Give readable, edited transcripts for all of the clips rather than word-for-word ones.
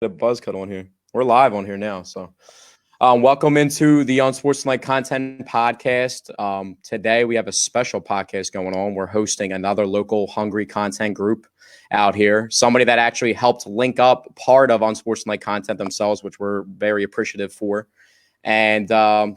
The buzz cut on here. We're live on here now. So, welcome into the Unsportsmanlike Content Podcast. Today we have a special podcast going on. We're hosting another local hungry content group out here. Somebody that actually helped link up part of Unsportsmanlike Content themselves, which we're very appreciative for. And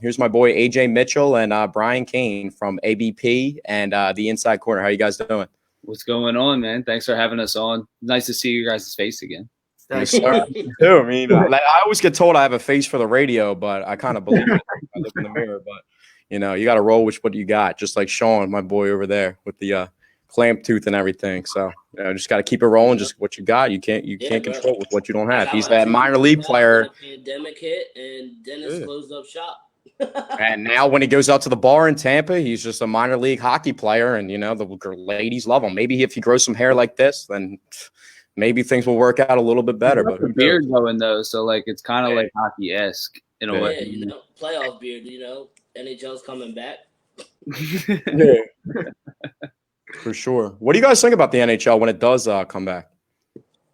here's my boy AJ Mitchell and Brian Kane from ABP and the Inside Corner. How you guys doing? What's going on, man? Thanks for having us on. Nice to see you guys' face again. Yes, sir. I mean, I always get told I have a face for the radio, but I kind of believe it. I look in the mirror, but you got to roll with what you got. Just like Sean, my boy over there, with the clamp tooth and everything. So just got to keep it rolling. Just what you got. You can't control with what you don't have. He's that minor league player. Pandemic hit, and Dennis closed up shop. And now when he goes out to the bar in Tampa, he's just a minor league hockey player, and the ladies love him. Maybe if he grows some hair like this, then maybe things will work out a little bit better. But the beard going though, so like it's kind of like hockey-esque in a way. Yeah, playoff beard. NHL's coming back. Yeah, for sure. What do you guys think about the NHL when it does come back?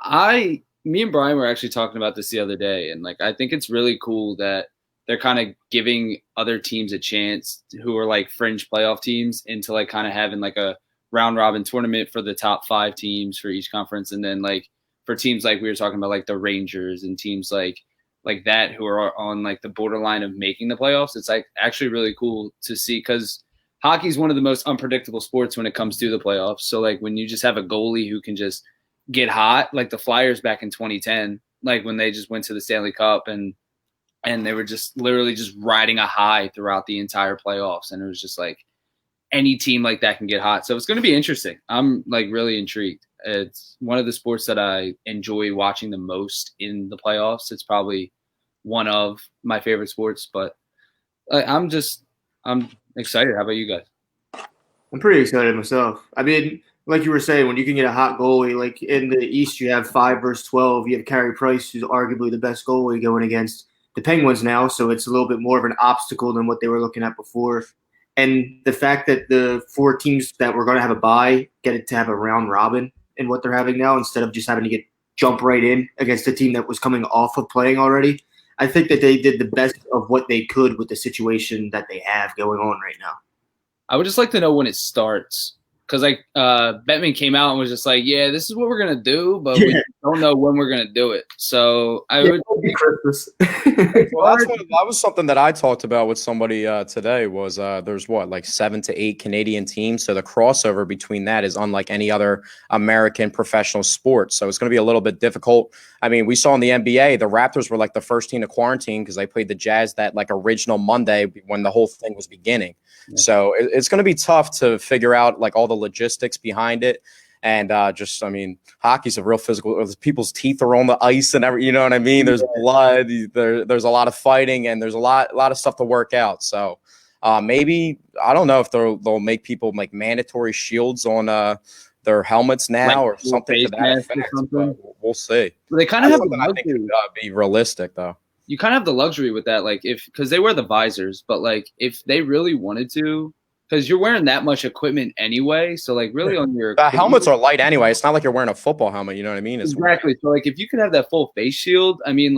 Me and Brian were actually talking about this the other day, and I think it's really cool that they're kind of giving other teams a chance who are like fringe playoff teams into kind of having a round robin tournament for the top 5 teams for each conference. And then for teams like we were talking about, the Rangers and teams like that who are on the borderline of making the playoffs. It's actually really cool to see, because hockey is one of the most unpredictable sports when it comes to the playoffs. So when you just have a goalie who can just get hot, like the Flyers back in 2010, when they just went to the Stanley Cup and they were just literally just riding a high throughout the entire playoffs. And it was just any team like that can get hot. So it's going to be interesting. I'm really intrigued. It's one of the sports that I enjoy watching the most in the playoffs. It's probably one of my favorite sports, but I'm excited. How about you guys? I'm pretty excited myself. I mean, like you were saying, when you can get a hot goalie, in the East, you have 5 versus 12. You have Carey Price, who's arguably the best goalie going against the Penguins now. So it's a little bit more of an obstacle than what they were looking at before. And the fact that the 4 teams that were going to have a bye get it to have a round robin in what they're having now, instead of just having to jump right in against a team that was coming off of playing already. I think that they did the best of what they could with the situation that they have going on right now. I would just like to know when it starts, because Bettman came out and was just yeah, this is what we're gonna do, but we don't know when we're gonna do it. So would be Christmas. Well, that was something that I talked about with somebody today. Was there's 7 to 8 Canadian teams, so the crossover between that is unlike any other American professional sport. So it's going to be a little bit difficult. I mean, we saw in the NBA, the Raptors were the first team to quarantine because they played the Jazz that original Monday when the whole thing was beginning. Yeah. So it's going to be tough to figure out all the logistics behind it. And hockey's a real physical. People's teeth are on the ice and every, you know what I mean? There's blood. There's a lot of fighting, and there's a lot of stuff to work out. So maybe, I don't know if they'll make people mandatory shields on their helmets now or something to that effect. We'll see. They kind of have the luxury. I think would be realistic though. You kind of have the luxury with that, because they wear the visors, but if they really wanted to. Because you're wearing that much equipment anyway, so really on your helmets are light anyway. It's not like you're wearing a football helmet. You know what I mean? Exactly. So if you could have that full face shield, I mean,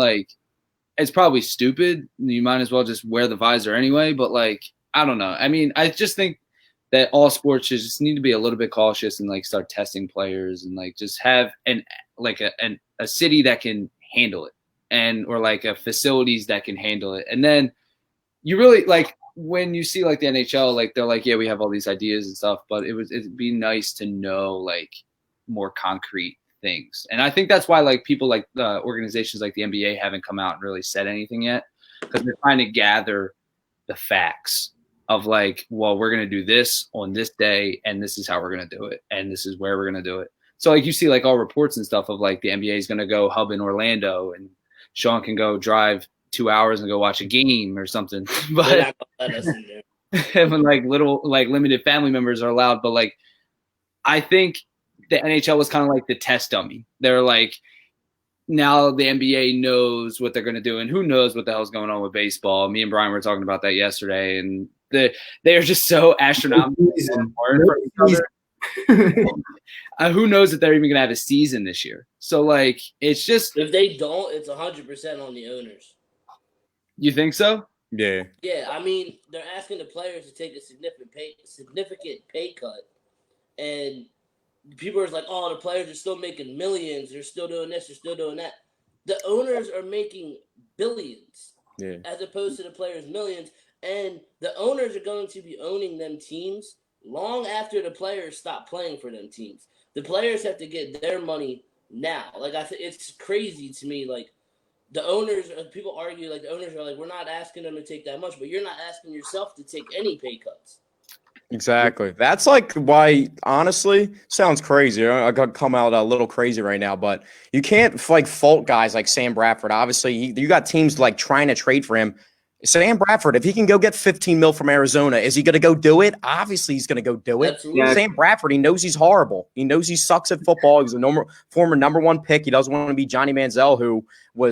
it's probably stupid. You might as well just wear the visor anyway. But I don't know. I mean, I just think that all sports just need to be a little bit cautious and start testing players and just have a city that can handle it, and or a facilities that can handle it, and then you really when you see the NHL, they're yeah, we have all these ideas and stuff, but it'd be nice to know more concrete things. And I think that's why people organizations like the NBA haven't come out and really said anything yet, because they're trying to gather the facts of well, we're going to do this on this day, and this is how we're going to do it, and this is where we're going to do it. So you see all reports and stuff of the NBA is going to go hub in Orlando, and Sean can go drive 2 hours and go watch a game or something, but when little limited family members are allowed. But I think the NHL was kind of the test dummy. They're now the NBA knows what they're going to do, and who knows what the hell's going on with baseball. Me and Brian were talking about that yesterday, and they're just so astronomical. Who knows if they're even gonna have a season this year? So like, it's just If they don't, it's 100% on the owners. You think so? Yeah. Yeah, I mean, they're asking the players to take a significant pay cut, and people are like, "Oh, the players are still making millions. They're still doing this. They're still doing that." The owners are making billions, as opposed to the players millions, and the owners are going to be owning them teams long after the players stop playing for them teams. The players have to get their money now. Like it's crazy to me. Like the owners, people argue like the owners are like, we're not asking them to take that much, but you're not asking yourself to take any pay cuts. Exactly. That's like why, honestly, sounds crazy. I got come out a little crazy right now, but you can't like fault guys like Sam Bradford. Obviously, you got teams like trying to trade for him. Sam Bradford, if he can go get 15 mil from Arizona, is he going to go do it? Obviously, he's going to go do it. Absolutely. Yeah. Sam Bradford, he knows he's horrible. He knows he sucks at football. He's a former number one pick. He doesn't want to be Johnny Manziel, who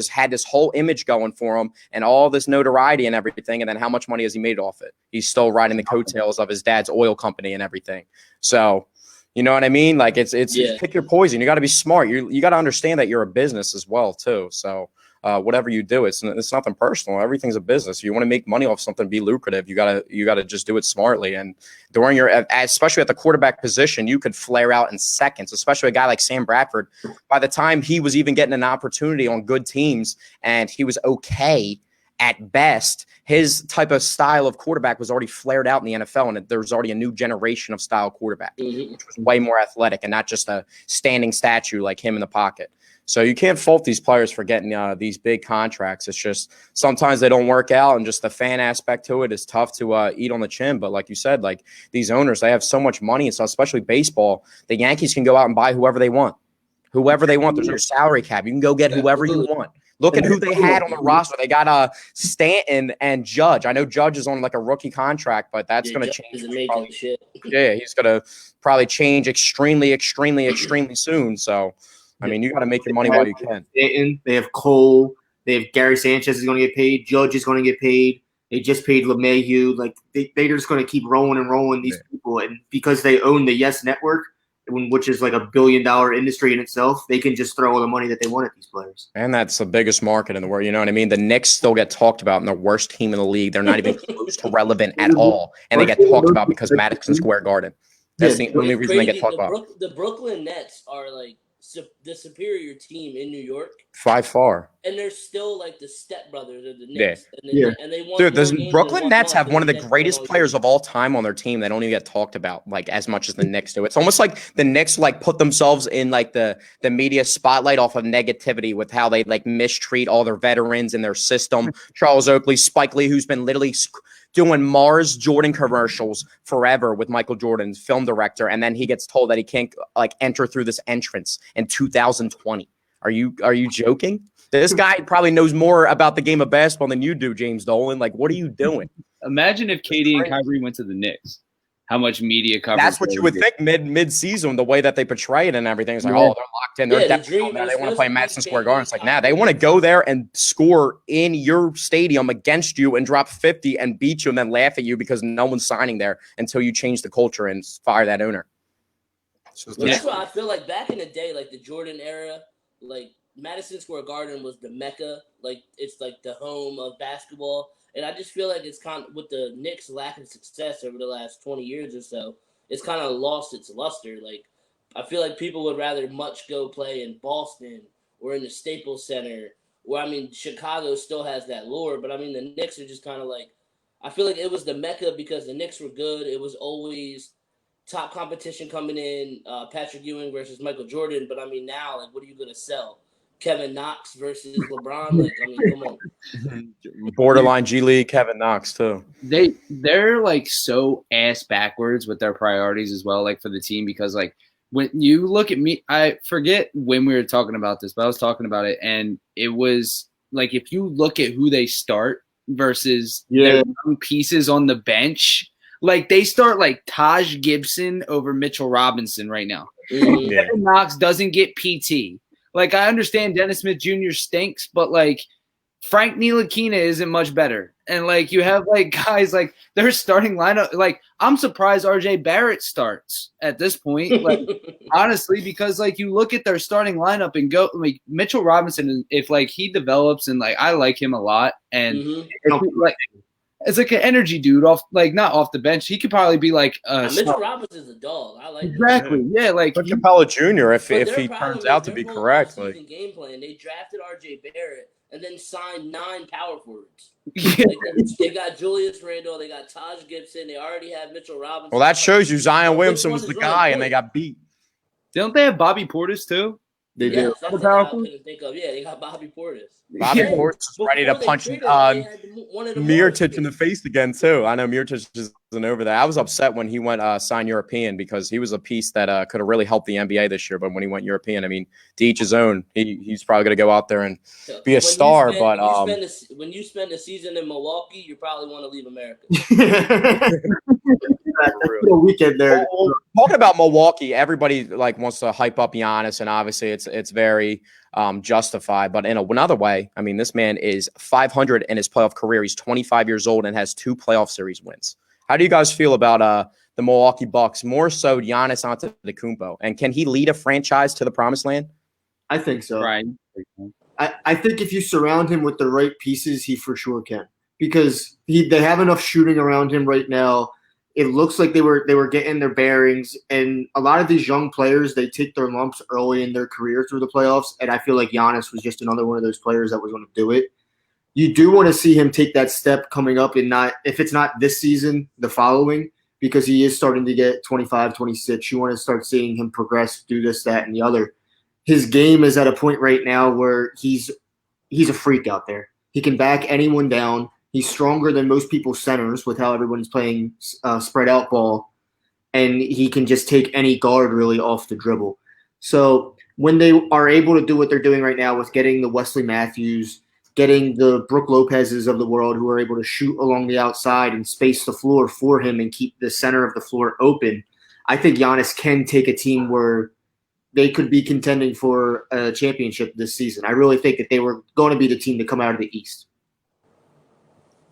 had this whole image going for him and all this notoriety and everything. And then how much money has he made off it? He's still riding the coattails of his dad's oil company and everything. So, you know what I mean? Like it's pick your poison. You got to be smart. You got to understand that you're a business as well too. So. Whatever you do, it's nothing personal. Everything's a business. If you want to make money off something, be lucrative. You gotta just do it smartly. And during especially at the quarterback position, you could flare out in seconds. Especially a guy like Sam Bradford. By the time he was even getting an opportunity on good teams, and he was okay at best, his type of style of quarterback was already flared out in the NFL, and there was already a new generation of style quarterback, which was way more athletic and not just a standing statue like him in the pocket. So you can't fault these players for getting these big contracts. It's just sometimes they don't work out, and just the fan aspect to it is tough to eat on the chin. But like you said, like these owners, they have so much money, and so especially baseball, the Yankees can go out and buy whoever they want. Whoever they want. There's no salary cap. You can go get whoever you want. Look at who they had on the roster. They got Stanton and Judge. I know Judge is on like a rookie contract, but that's going to change. Yeah, he's going to probably change extremely, extremely, extremely soon. So. I mean, you got to make your money while you can. They have Cole. They have Gary Sanchez is going to get paid. Judge is going to get paid. They just paid LeMahieu. Like they're just going to keep rolling and rolling these people, and because they own the Yes Network, which is like $1 billion industry in itself, they can just throw all the money that they want at these players. And that's the biggest market in the world. You know what I mean? The Knicks still get talked about, and the worst team in the league. They're not even close to relevant at all, and they get talked about because Madison Square Garden. That's the only reason they get talked about. The Brooklyn Nets are like the superior team in New York, by far, and they're still like the stepbrothers of the Knicks. Yeah, and they won. Dude, the Brooklyn Nets have one of the greatest players of all time on their team. They don't even get talked about like as much as the Knicks do. It's almost like the Knicks like put themselves in like the media spotlight off of negativity with how they like mistreat all their veterans in their system. Charles Oakley, Spike Lee, who's been literally doing Mars Jordan commercials forever with Michael Jordan's film director, and then he gets told that he can't like enter through this entrance in 2020. Are you joking? This guy probably knows more about the game of basketball than you do, James Dolan. Like, what are you doing? Imagine if KD and Kyrie went to the Knicks. How much media coverage? That's what you would think mid season, the way that they portray it and everything. It's like, oh, they're locked in. They're definitely there. They want to play Madison Square Garden. It's like, nah, they want to go there and score in your stadium against you and drop 50 and beat you and then laugh at you because no one's signing there until you change the culture and fire that owner. So that's why I feel like back in the day, like the Jordan era, like Madison Square Garden was the mecca. Like it's like the home of basketball. And I just feel like it's kind of, with the Knicks' lack of success over the last 20 years or so, it's kind of lost its luster. Like, I feel like people would rather much go play in Boston or in the Staples Center. Where, I mean, Chicago still has that lure, but I mean, the Knicks are just kind of like, I feel like it was the mecca because the Knicks were good. It was always top competition coming in, Patrick Ewing versus Michael Jordan. But I mean, now, like, what are you going to sell? Kevin Knox versus LeBron? Like, I mean, come on. Borderline G League Kevin Knox, too. They're, like, so ass backwards with their priorities as well, like, for the team. Because, like, when you look at me, I forget when we were talking about this, but I was talking about it. And it was, like, if you look at who they start versus their young pieces on the bench, like, they start, like, Taj Gibson over Mitchell Robinson right now. Yeah. Kevin Knox doesn't get PT. Like, I understand Dennis Smith Jr. stinks, but, like, Frank Ntilikina isn't much better. And, like, you have, like, guys, like, their starting lineup. Like, I'm surprised RJ Barrett starts at this point. Like, honestly, because, like, you look at their starting lineup and go, like, Mitchell Robinson, if, like, he develops and, like, I like him a lot. And, it's like an energy dude not off the bench. He could probably be like Mitchell Robinson's a dog. I like exactly. him. Yeah, like Capella Jr. If he turns out to be correct, like game plan, they drafted RJ Barrett and then signed 9 power forwards. Yeah. They got Julius Randle, they got Taj Gibson, they already have Mitchell Robinson. Well, that shows you Zion Williamson was the guy, and they got beat. Don't they have Bobby Portis too? They do. That's the guy I couldn't think of. Yeah, they got Bobby Portis. Bobby Portis is ready to punch Mirotic in the face again, too. I know Mirotic isn't over there. I was upset when he went sign European because he was a piece that could have really helped the NBA this year. But when he went European, I mean, to each his own. He's probably going to go out there and be a star. When you spend a season in Milwaukee, you probably want to leave America. Weekend there. Well, talking about Milwaukee, everybody like wants to hype up Giannis, and obviously it's very justified. But in another way, I mean, this man is 500 in his playoff career. He's 25 years old and has 2 playoff series wins. How do you guys feel about the Milwaukee Bucks? More so, Giannis Antetokounmpo, and can he lead a franchise to the promised land? I think so. Right. I think if you surround him with the right pieces, he for sure can, because they have enough shooting around him right now. It looks like they were getting their bearings, and a lot of these young players, they take their lumps early in their career through the playoffs, and I feel like Giannis was just another one of those players that was going to do it. You do want to see him take that step coming up, and if it's not this season, the following, because he is starting to get 25, 26. You want to start seeing him progress, do this, that, and the other. His game is at a point right now where he's a freak out there. He can back anyone down. He's stronger than most people's centers with how everyone's playing spread out ball, and he can just take any guard really off the dribble. So when they are able to do what they're doing right now with getting the Wesley Matthews, getting the Brook Lopez's of the world who are able to shoot along the outside and space the floor for him and keep the center of the floor open, I think Giannis can take a team where they could be contending for a championship this season. I really think that they were going to be the team to come out of the East.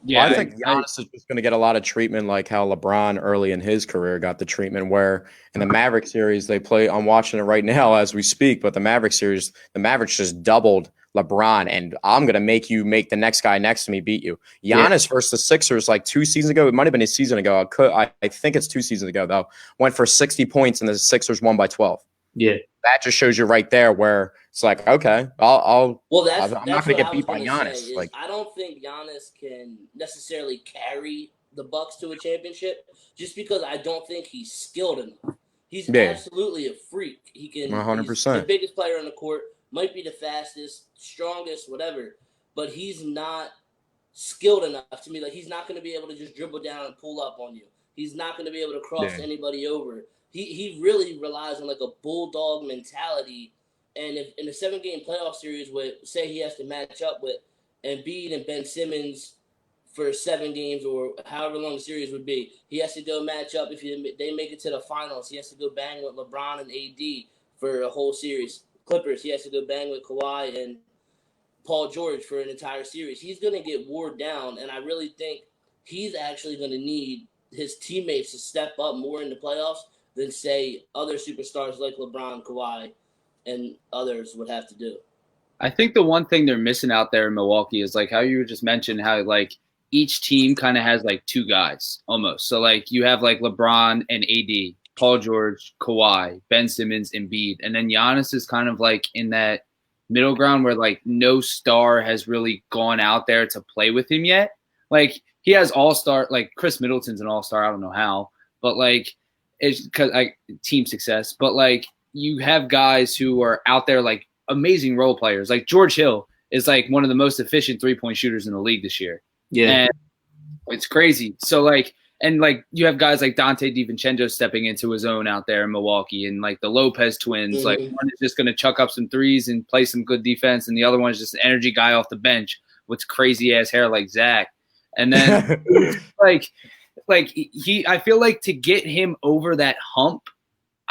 Yeah, well, I think Giannis is just going to get a lot of treatment like how LeBron early in his career got the treatment where in the Maverick series they play – I'm watching it right now as we speak, but the Maverick series, the Mavericks just doubled LeBron, and I'm going to make you make the next guy next to me beat you. Giannis versus the Sixers like 2 seasons ago – it might have been a season ago. I think it's 2 seasons ago, though. Went for 60 points, and the Sixers won by 12. Yeah. That just shows you right there where it's like, okay, I'm not going to get beat by Giannis. Like, I don't think Giannis can necessarily carry the Bucks to a championship just because I don't think he's skilled enough. He's absolutely a freak. He can 100%. He's the biggest player on the court, might be the fastest, strongest, whatever, but he's not skilled enough to me. Like, he's not going to be able to just dribble down and pull up on you. He's not going to be able to cross anybody over. He really relies on like a bulldog mentality, and if in a 7-game playoff series with, say, he has to match up with Embiid and Ben Simmons for 7 games or however long the series would be, he has to go match up. If they make it to the finals, he has to go bang with LeBron and AD for a whole series. Clippers, he has to go bang with Kawhi and Paul George for an entire series. He's going to get wore down, and I really think he's actually going to need his teammates to step up more in the playoffs than, say, other superstars like LeBron, Kawhi, and others would have to do. I think the one thing they're missing out there in Milwaukee is like how you just mentioned how like each team kind of has like 2 guys almost. So like you have like LeBron and AD, Paul George, Kawhi, Ben Simmons, Embiid, and then Giannis is kind of like in that middle ground where like no star has really gone out there to play with him yet. Like he has all-star, like Chris Middleton's an all-star. I don't know how, but like it's because team success. But like you have guys who are out there like amazing role players. Like George Hill is like one of the most efficient 3-point shooters in the league this year. Yeah, and it's crazy. So like, and like you have guys like Dante DiVincenzo stepping into his own out there in Milwaukee, and like the Lopez twins. Like one is just going to chuck up some threes and play some good defense, and the other one is just an energy guy off the bench with crazy ass hair like Zach. And then I feel like to get him over that hump,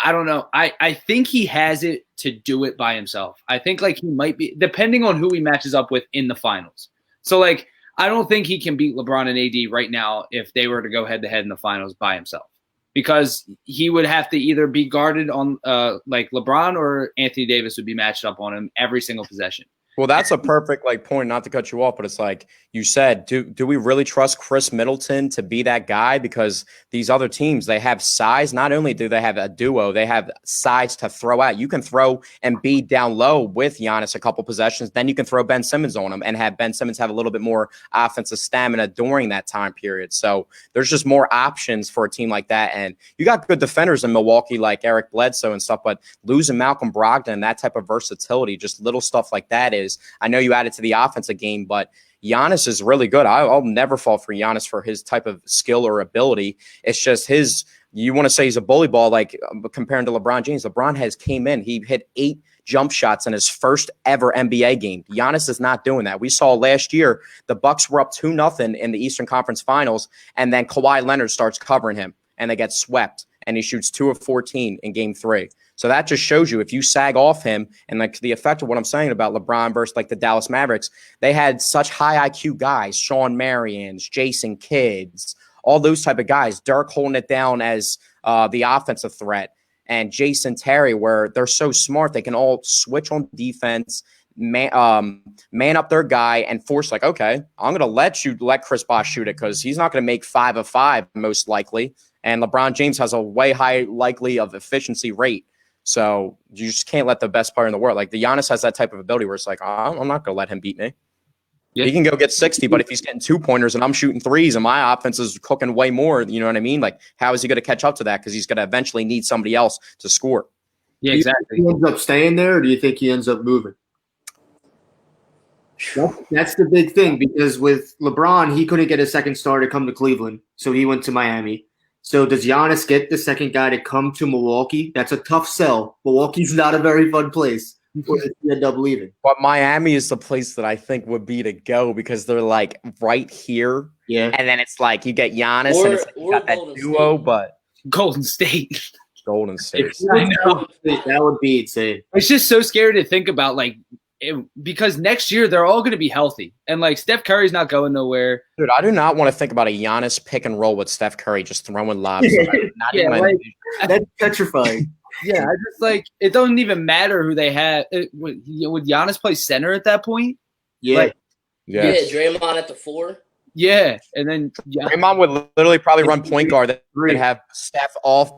I don't know. I think he has it to do it by himself. I think like he might be, depending on who he matches up with in the finals. So like, I don't think he can beat LeBron and AD right now if they were to go head to head in the finals by himself, because he would have to either be guarded on like LeBron, or Anthony Davis would be matched up on him every single possession. Well, that's a perfect point, not to cut you off, but it's like you said, do we really trust Chris Middleton to be that guy? Because these other teams, they have size. Not only do they have a duo, they have size to throw out. You can throw Embiid down low with Giannis a couple possessions, then you can throw Ben Simmons on him and have Ben Simmons have a little bit more offensive stamina during that time period. So there's just more options for a team like that. And you got good defenders in Milwaukee like Eric Bledsoe and stuff, but losing Malcolm Brogdon, that type of versatility, just little stuff like that I know you added to the offensive game, but Giannis is really good. I'll never fall for Giannis for his type of skill or ability. It's just you want to say he's a bully ball, like comparing to LeBron James. LeBron came in, he hit 8 jump shots in his first ever NBA game. Giannis is not doing that. We saw last year, the Bucks were up 2-0 in the Eastern Conference Finals, and then Kawhi Leonard starts covering him, and they get swept, and he shoots 2 of 14 in game 3. So that just shows you if you sag off him, and like the effect of what I'm saying about LeBron versus like the Dallas Mavericks, they had such high IQ guys, Sean Marions, Jason Kidds, all those type of guys, Dirk holding it down as the offensive threat, and Jason Terry, where they're so smart, they can all switch on defense, man up their guy and force like, okay, I'm going to let Chris Bosh shoot it because he's not going to make 5 of 5 most likely. And LeBron James has a way high likely of efficiency rate. So you just can't let the best player in the world, like the Giannis has that type of ability where it's like, I'm not going to let him beat me. Yeah. He can go get 60, but if he's getting 2-pointers and I'm shooting 3s and my offense is cooking way more, you know what I mean? Like, how is he going to catch up to that? Because he's going to eventually need somebody else to score. Yeah, exactly. Do you think he ends up staying there, or do you think he ends up moving? That's the big thing, because with LeBron, he couldn't get a second star to come to Cleveland, so he went to Miami. So does Giannis get the second guy to come to Milwaukee? That's a tough sell. Milwaukee's not a very fun place. Or does he end up leaving? But Miami is the place that I think would be to go because they're like right here. Yeah. And then it's like you get Giannis and it's like you got that duo, but Golden State. Golden State. I know. That would be insane. It's just so scary to think about, like, because next year they're all going to be healthy, and like Steph Curry's not going nowhere. Dude, I do not want to think about a Giannis pick and roll with Steph Curry just throwing lobs. That's petrifying. Yeah, I just like it doesn't even matter who they have. Would Giannis play center at that point? Yeah. Like, yes. Yeah, Draymond at the 4. Yeah, and then Draymond would literally probably run point guard and have Steph off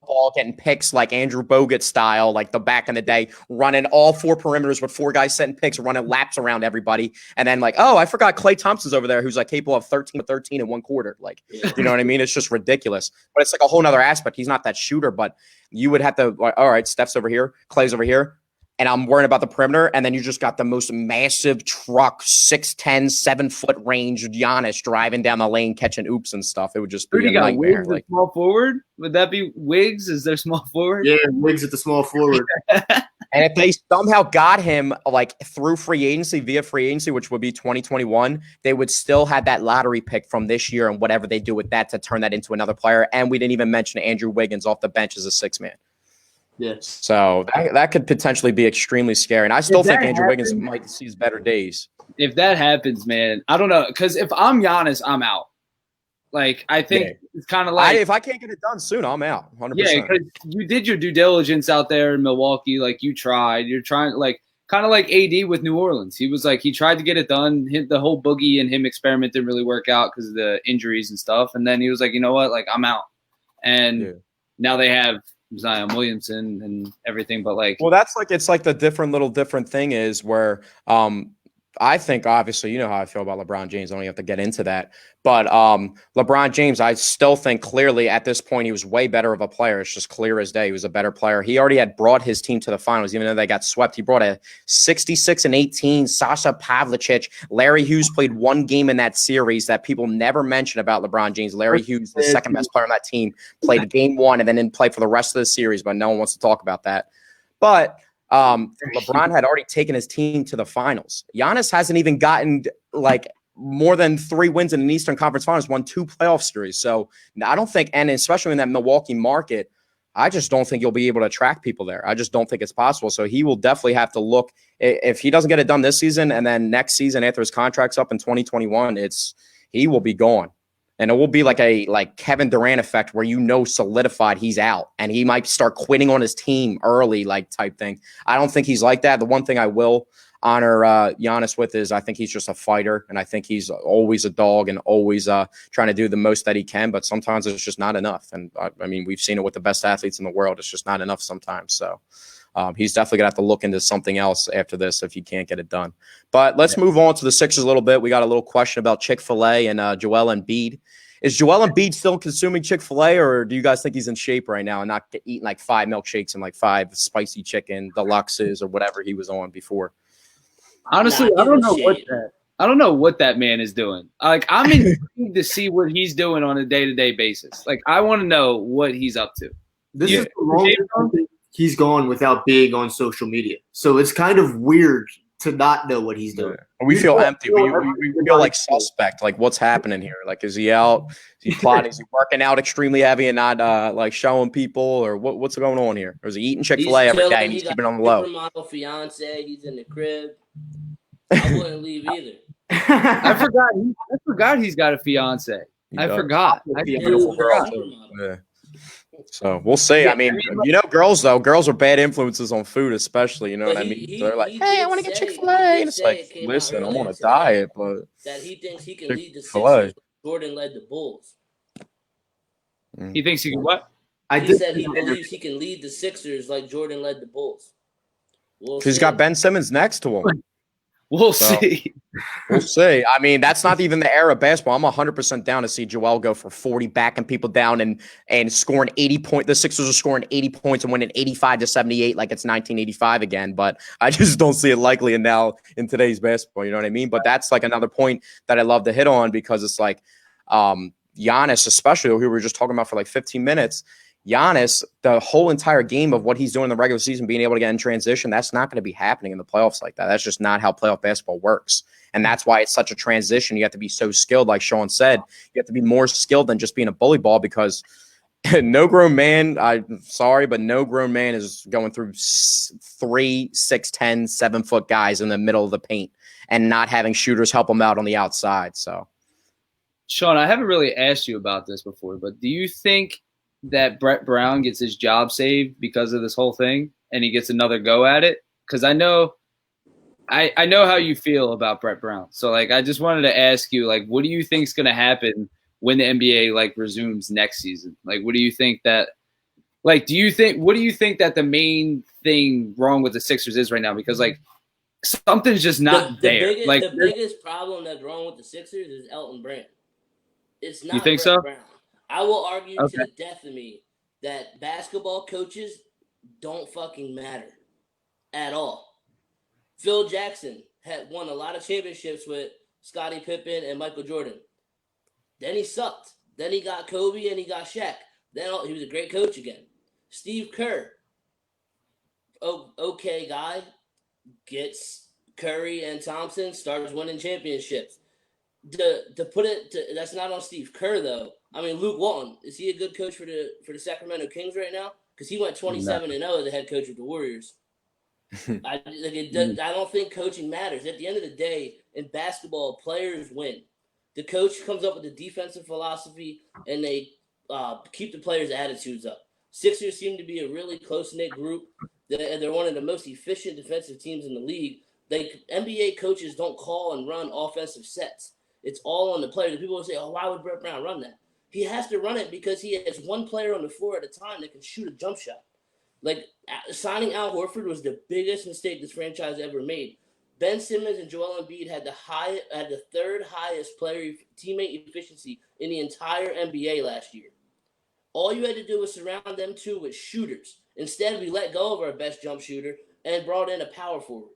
ball getting picks like Andrew Bogut style, like the back in the day, running all 4 perimeters with 4 guys setting picks, running laps around everybody. And then like, oh, I forgot Klay Thompson's over there who's like capable of 13 in 1 quarter. Like, you know what I mean? It's just ridiculous. But it's like a whole nother aspect. He's not that shooter, but you would have to, like, all right, Steph's over here, Klay's over here, and I'm worrying about the perimeter. And then you just got the most massive truck, 6'10", 7-foot range Giannis driving down the lane, catching oops and stuff. It would just be a nightmare. Wiggs, like, small forward? Would that be Wiggs? Is there small forward? Yeah, Wiggs at the small forward. And if they somehow got him like through free agency, via free agency, which would be 2021, they would still have that lottery pick from this year and whatever they do with that to turn that into another player. And we didn't even mention Andrew Wiggins off the bench as a 6-man. Yes. So that could potentially be extremely scary. And I still think Andrew Wiggins might see his better days. If that happens, man, I don't know. Because if I'm Giannis, I'm out. Like, I think it's kind of like, if I can't get it done soon, I'm out. 100%. Yeah, because you did your due diligence out there in Milwaukee. Like, you tried. You're trying, like, kind of like AD with New Orleans. He was like, he tried to get it done. The whole Boogie and him experiment didn't really work out because of the injuries and stuff. And then he was like, you know what? Like, I'm out. And now they have Zion Williamson and everything, but like, well, that's like, it's like the different thing is where I think obviously you know how I feel about LeBron James. I don't have to get into that, but LeBron James, I still think clearly at this point he was way better of a player. It's just clear as day. He was a better player. He already had brought his team to the finals, even though they got swept. He brought a 66-18. Sasha Pavlicek, Larry Hughes played 1 game in that series that people never mention about LeBron James. Larry Hughes, the second best player on that team, played game 1 and then didn't play for the rest of the series, but no one wants to talk about that. But LeBron had already taken his team to the finals. Giannis hasn't even gotten like more than 3 wins in an Eastern Conference Finals, won 2 playoff series. So I don't think, and especially in that Milwaukee market, I just don't think you'll be able to attract people there. I just don't think it's possible. So he will definitely have to look. If he doesn't get it done this season, and then next season after his contract's up in 2021, he will be gone. And it will be like Kevin Durant effect where solidified he's out and he might start quitting on his team early, like type thing. I don't think he's like that. The one thing I will honor Giannis with is I think he's just a fighter, and I think he's always a dog and always trying to do the most that he can, but sometimes it's just not enough. And I mean, we've seen it with the best athletes in the world. It's just not enough sometimes. So he's definitely going to have to look into something else after this if he can't get it done. But let's move on to the Sixers a little bit. We got a little question about Chick-fil-A and Joel Embiid. Is Joel Embiid still consuming Chick-fil-A, or do you guys think he's in shape right now and not eating like 5 milkshakes and like 5 spicy chicken deluxes or whatever he was on before? Honestly, I don't know what that man is doing. Like, I'm intrigued to see what he's doing on a day-to-day basis. Like, I want to know what he's up to. This is the longest he's gone without being on social media. So it's kind of weird to not know what he's doing. We feel empty. We feel like suspect. Like, what's happening here? Like, is he out? Is he plotting? Is he working out extremely heavy and not like showing people? Or what's going on here? Or is he eating Chick-fil-A every day and he's keeping it on the low? Model fiance, he's in the crib. I wouldn't leave either. I forgot he's got a fiance. I forgot. Beautiful girl too. Yeah. So we'll see. I mean, girls are bad influences on food, especially. You know what I mean? They're like, "Hey, I want to get Chick-fil-A," and it's like, "Listen, I'm on a diet, but that he thinks he can lead the Sixers. Jordan led the Bulls. He thinks he can what? He said he believes he can lead the Sixers like Jordan led the Bulls. He's got Ben Simmons next to him. We'll see. We'll see. I mean, that's not even the era of basketball. I'm 100% down to see Joel go for 40, backing people down and scoring 80 points. The Sixers are scoring 80 points and winning 85-78 like it's 1985 again. But I just don't see it likely in today's basketball. You know what I mean? But that's like another point that I love to hit on because it's like Giannis, especially, who we were just talking about for like 15 minutes. Giannis, the whole entire game of what he's doing in the regular season, being able to get in transition, that's not going to be happening in the playoffs like that. That's just not how playoff basketball works. And that's why it's such a transition. You have to be so skilled, like Sean said. You have to be more skilled than just being a bully ball because no grown man, I'm sorry, but no grown man is going through 3, 6'10", 7-foot guys in the middle of the paint and not having shooters help them out on the outside. So, Sean, I haven't really asked you about this before, but do you think that Brett Brown gets his job saved because of this whole thing and he gets another go at it? Because I know how you feel about Brett Brown. So, like, I just wanted to ask you, like, what do you think is going to happen when the NBA, like, resumes next season? Like, what do you think that – like, what do you think that the main thing wrong with the Sixers is right now? Because, like, something's just not there. The biggest problem that's wrong with the Sixers is Ant&Bryan. It's not You think Brett so? Brown. I will argue to the death of me that basketball coaches don't fucking matter at all. Phil Jackson had won a lot of championships with Scottie Pippen and Michael Jordan. Then he sucked. Then he got Kobe and he got Shaq. Then he was a great coach again. Steve Kerr, okay guy, gets Curry and Thompson, starts winning champiomships. That's not on Steve Kerr though. I mean, Luke Walton, is he a good coach for the Sacramento Kings right now? Because he went 27-0 as the head coach of the Warriors. I don't think coaching matters. At the end of the day, in basketball, players win. The coach comes up with a defensive philosophy, and they keep the players' attitudes up. Sixers seem to be a really close-knit group. They're one of the most efficient defensive teams in the league. NBA coaches don't call and run offensive sets. It's all on the players. People will say, "Oh, why would Brett Brown run that?" He has to run it because he has one player on the floor at a time that can shoot a jump shot. Like, signing Al Horford was the biggest mistake this franchise ever made. Ben Simmons and Joel Embiid had the third highest teammate efficiency in the entire NBA last year. All you had to do was surround them two with shooters. Instead, we let go of our best jump shooter and brought in a power forward.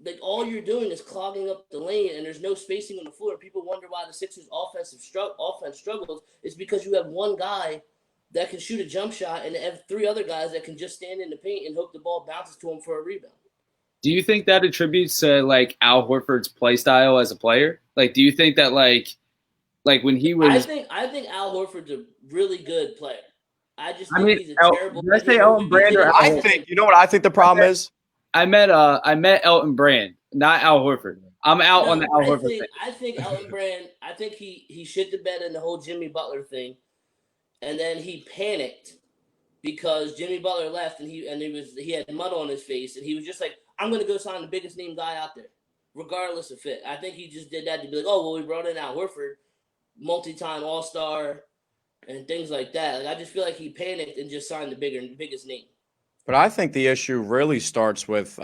Like, all you're doing is clogging up the lane, and there's no spacing on the floor. People wonder why the Sixers' offense struggles. It's because you have one guy that can shoot a jump shot and have 3 other guys that can just stand in the paint and hope the ball bounces to him for a rebound. Do you think that attributes to, like, Al Horford's play style as a player? Like, do you think that, like when he was – I think Al Horford's a really good player. I just I think mean, he's a El, terrible. did I say Elton we Brand did or it- Al I Horford? think you know what I think the problem is. I met Elton Brand, not Al Horford. I'm out on the Al Horford thing. I think Elton Brand. I think he shit the bed in the whole Jimmy Butler thing, and then he panicked because Jimmy Butler left, and he had mud on his face, and he was just like, I'm gonna go sign the biggest name guy out there, regardless of fit. I think he just did that to be like, oh well, we brought in Al Horford, multi-time All-Star, and things like that. Like I just feel like he panicked and just signed the biggest name. But I think the issue really starts with,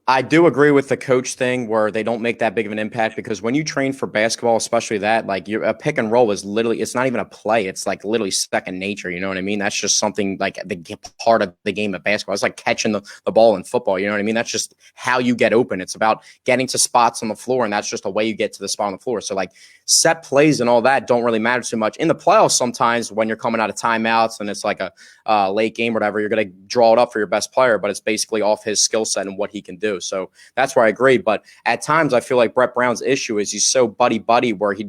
I do agree with the coach thing where they don't make that big of an impact because when you train for basketball, especially that, like a pick and roll is literally, it's not even a play. It's like literally second nature. You know what I mean? That's just something like the part of the game of basketball. It's like catching the ball in football. You know what I mean? That's just how you get open. It's about getting to spots on the floor, and that's just a way you get to the spot on the floor. So like set plays and all that don't really matter too much. In the playoffs, sometimes when you're coming out of timeouts and it's like a late game or whatever, you're going to draw it up for your best player, but it's basically off his skill set and what he can do. So that's where I agree. But at times I feel like Brett Brown's issue is he's so buddy where he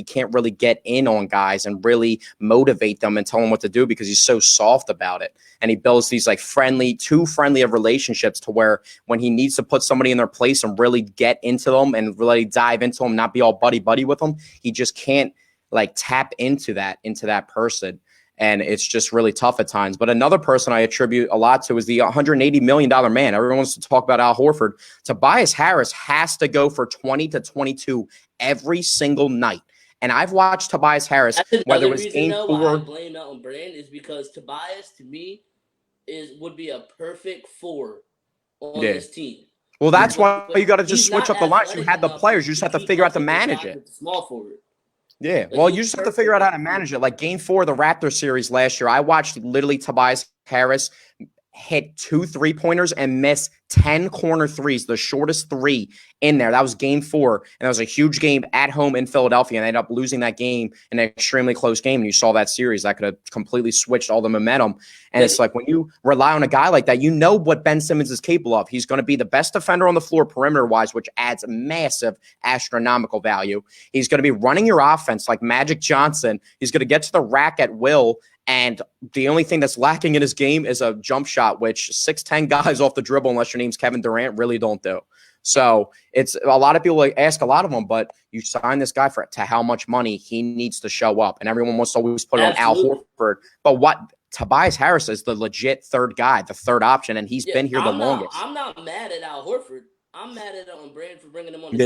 can't really get in on guys and really motivate them and tell them what to do because he's so soft about it. And he builds these like too friendly of relationships to where when he needs to put somebody in their place and really get into them and really dive into them, not be all buddy with them, he just can't like tap into that person. And it's just really tough at times. But another person I attribute a lot to is the $180 million man. Everyone wants to talk about Al Horford. Tobias Harris has to go for 20 to 22 every single night. And I've watched Tobias Harris, whether it was game why I 4. blame Elton Brand is because Tobias, to me, would be a perfect 4 on this team. Well, that's why you got to just switch up the lines. You athletic had the enough players. You just have to keep figure up out to with the manage guys it. with the small forward. Yeah, well, you just have to figure out how to manage it. Like game 4 of the Raptors series last year, I watched literally Tobias Harris hit 2 3-pointers and miss 10 corner threes, the shortest 3 in there. That was game 4, and that was a huge game at home in Philadelphia, and they ended up losing that game in an extremely close game. And you saw that series. That could have completely switched all the momentum. And it's like when you rely on a guy like that, you know what Ben Simmons is capable of. He's going to be the best defender on the floor perimeter-wise, which adds massive astronomical value. He's going to be running your offense like Magic Johnson. He's going to get to the rack at will. And the only thing that's lacking in his game is a jump shot, which 6'10" guys off the dribble, unless your name's Kevin Durant, really don't do. So it's a lot of people ask a lot of them, but you sign this guy to how much money he needs to show up. And everyone wants to always put it on Al Horford. But what Tobias Harris is the legit third guy, the third option, and he's been here the longest. I'm not mad at Al Horford. I'm mad at Elton Brand for bringing him on.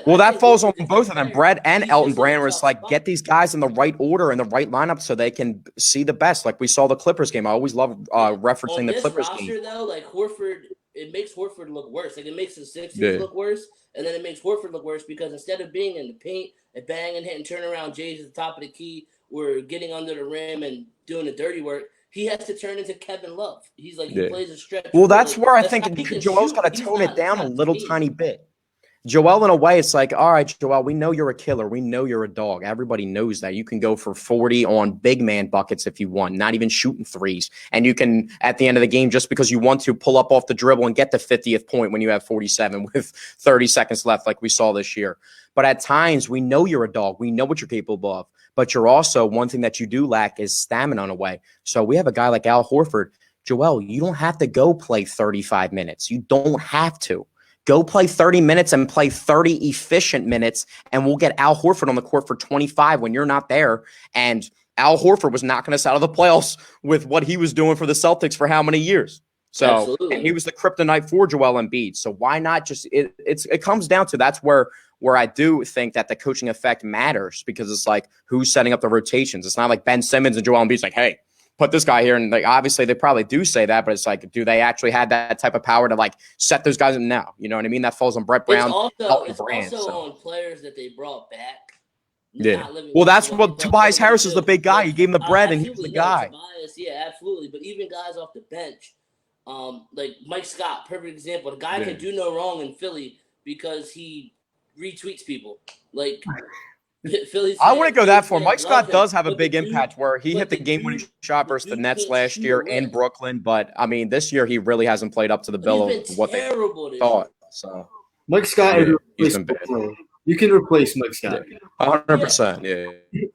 Well, that falls on both of them. Brett and Elton Brand was like, get these guys in the right order and the right lineup so they can see the best. Like we saw the Clippers game. I always love referencing the Clippers game. Roster, though, like Horford, it makes Horford look worse. Like it makes the Sixers look worse, and then it makes Horford look worse because instead of being in the paint and banging, hitting turnaround Jays at the top of the key, or getting under the rim and doing the dirty work, he has to turn into Kevin Love. He's like he plays a stretch. Well, that's where I think Joel's got to tone it down a little tiny bit. Joel, in a way, it's like, all right, Joel, we know you're a killer. We know you're a dog. Everybody knows that. You can go for 40 on big man buckets if you want, not even shooting threes. And you can, at the end of the game, just because you want to, pull up off the dribble and get the 50th point when you have 47 with 30 seconds left like we saw this year. But at times, we know you're a dog. We know what you're capable of. But you're also, one thing that you do lack is stamina in a way. So we have a guy like Al Horford. Joel, you don't have to go play 35 minutes. You don't have to. Go play 30 minutes and play 30 efficient minutes, and we'll get Al Horford on the court for 25 when you're not there. And Al Horford was knocking us out of the playoffs with what he was doing for the Celtics for how many years? So, and he was the kryptonite for Joel Embiid. So why not just it comes down to that's where I do think that the coaching effect matters because it's like who's setting up the rotations. It's not like Ben Simmons and Joel Embiid's like, hey, put this guy here. And like, obviously they probably do say that, but it's like, do they actually have that type of power to like set those guys in now? You know what I mean? That falls on Brett Brown. It's also on players that they brought back. Yeah. Well, that's what Tobias Harris is the big guy. You gave him the bread and he's the guy. Tobias, yeah, absolutely. But even guys off the bench, like Mike Scott, perfect example. The guy can do no wrong in Philly because he retweets people. Like Philly's I wouldn't go that far. Mike Scott does have a big impact where he hit the game-winning shot versus the Nets last year in Brooklyn. But, I mean, this year he really hasn't played up to the bill of what they thought. So Mike Scott, he's been bad. You can replace Mike Scott. 100%, yeah.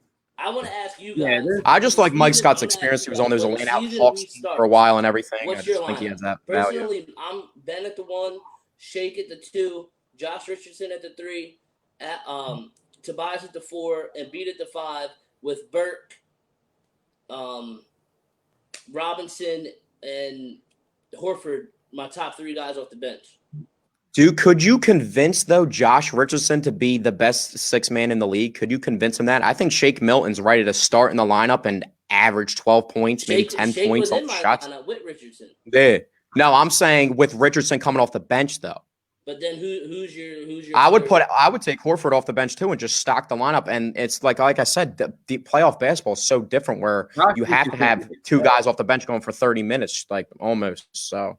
I want to ask you Yeah, guys. I just like Mike Season- Scott's I'm gonna experience. ask He you was guys, on those when the Atlanta season Hawks team for a restarts, while and everything. I what's your just think he lineup? has that value. Personally, I'm Ben at the 1, Shake at the 2, Josh Richardson at the 3, Tobias at the 4, and Embiid at the 5, with Burke, Robinson, and Horford, my top 3 guys off the bench. Dude, could you convince, though, Josh Richardson to be the best 6-man in the league? Could you convince him that? I think Shake Milton's ready to start in the lineup and average 12 points, maybe 10 Shake points was in off my shots. lineup with Richardson. Yeah. No, I'm saying with Richardson coming off the bench, though. But then who's your I would starter? take Horford off the bench too and just stock the lineup. And it's like I said, the playoff basketball is so different where you have to have 2 guys off the bench going for 30 minutes, like almost. So,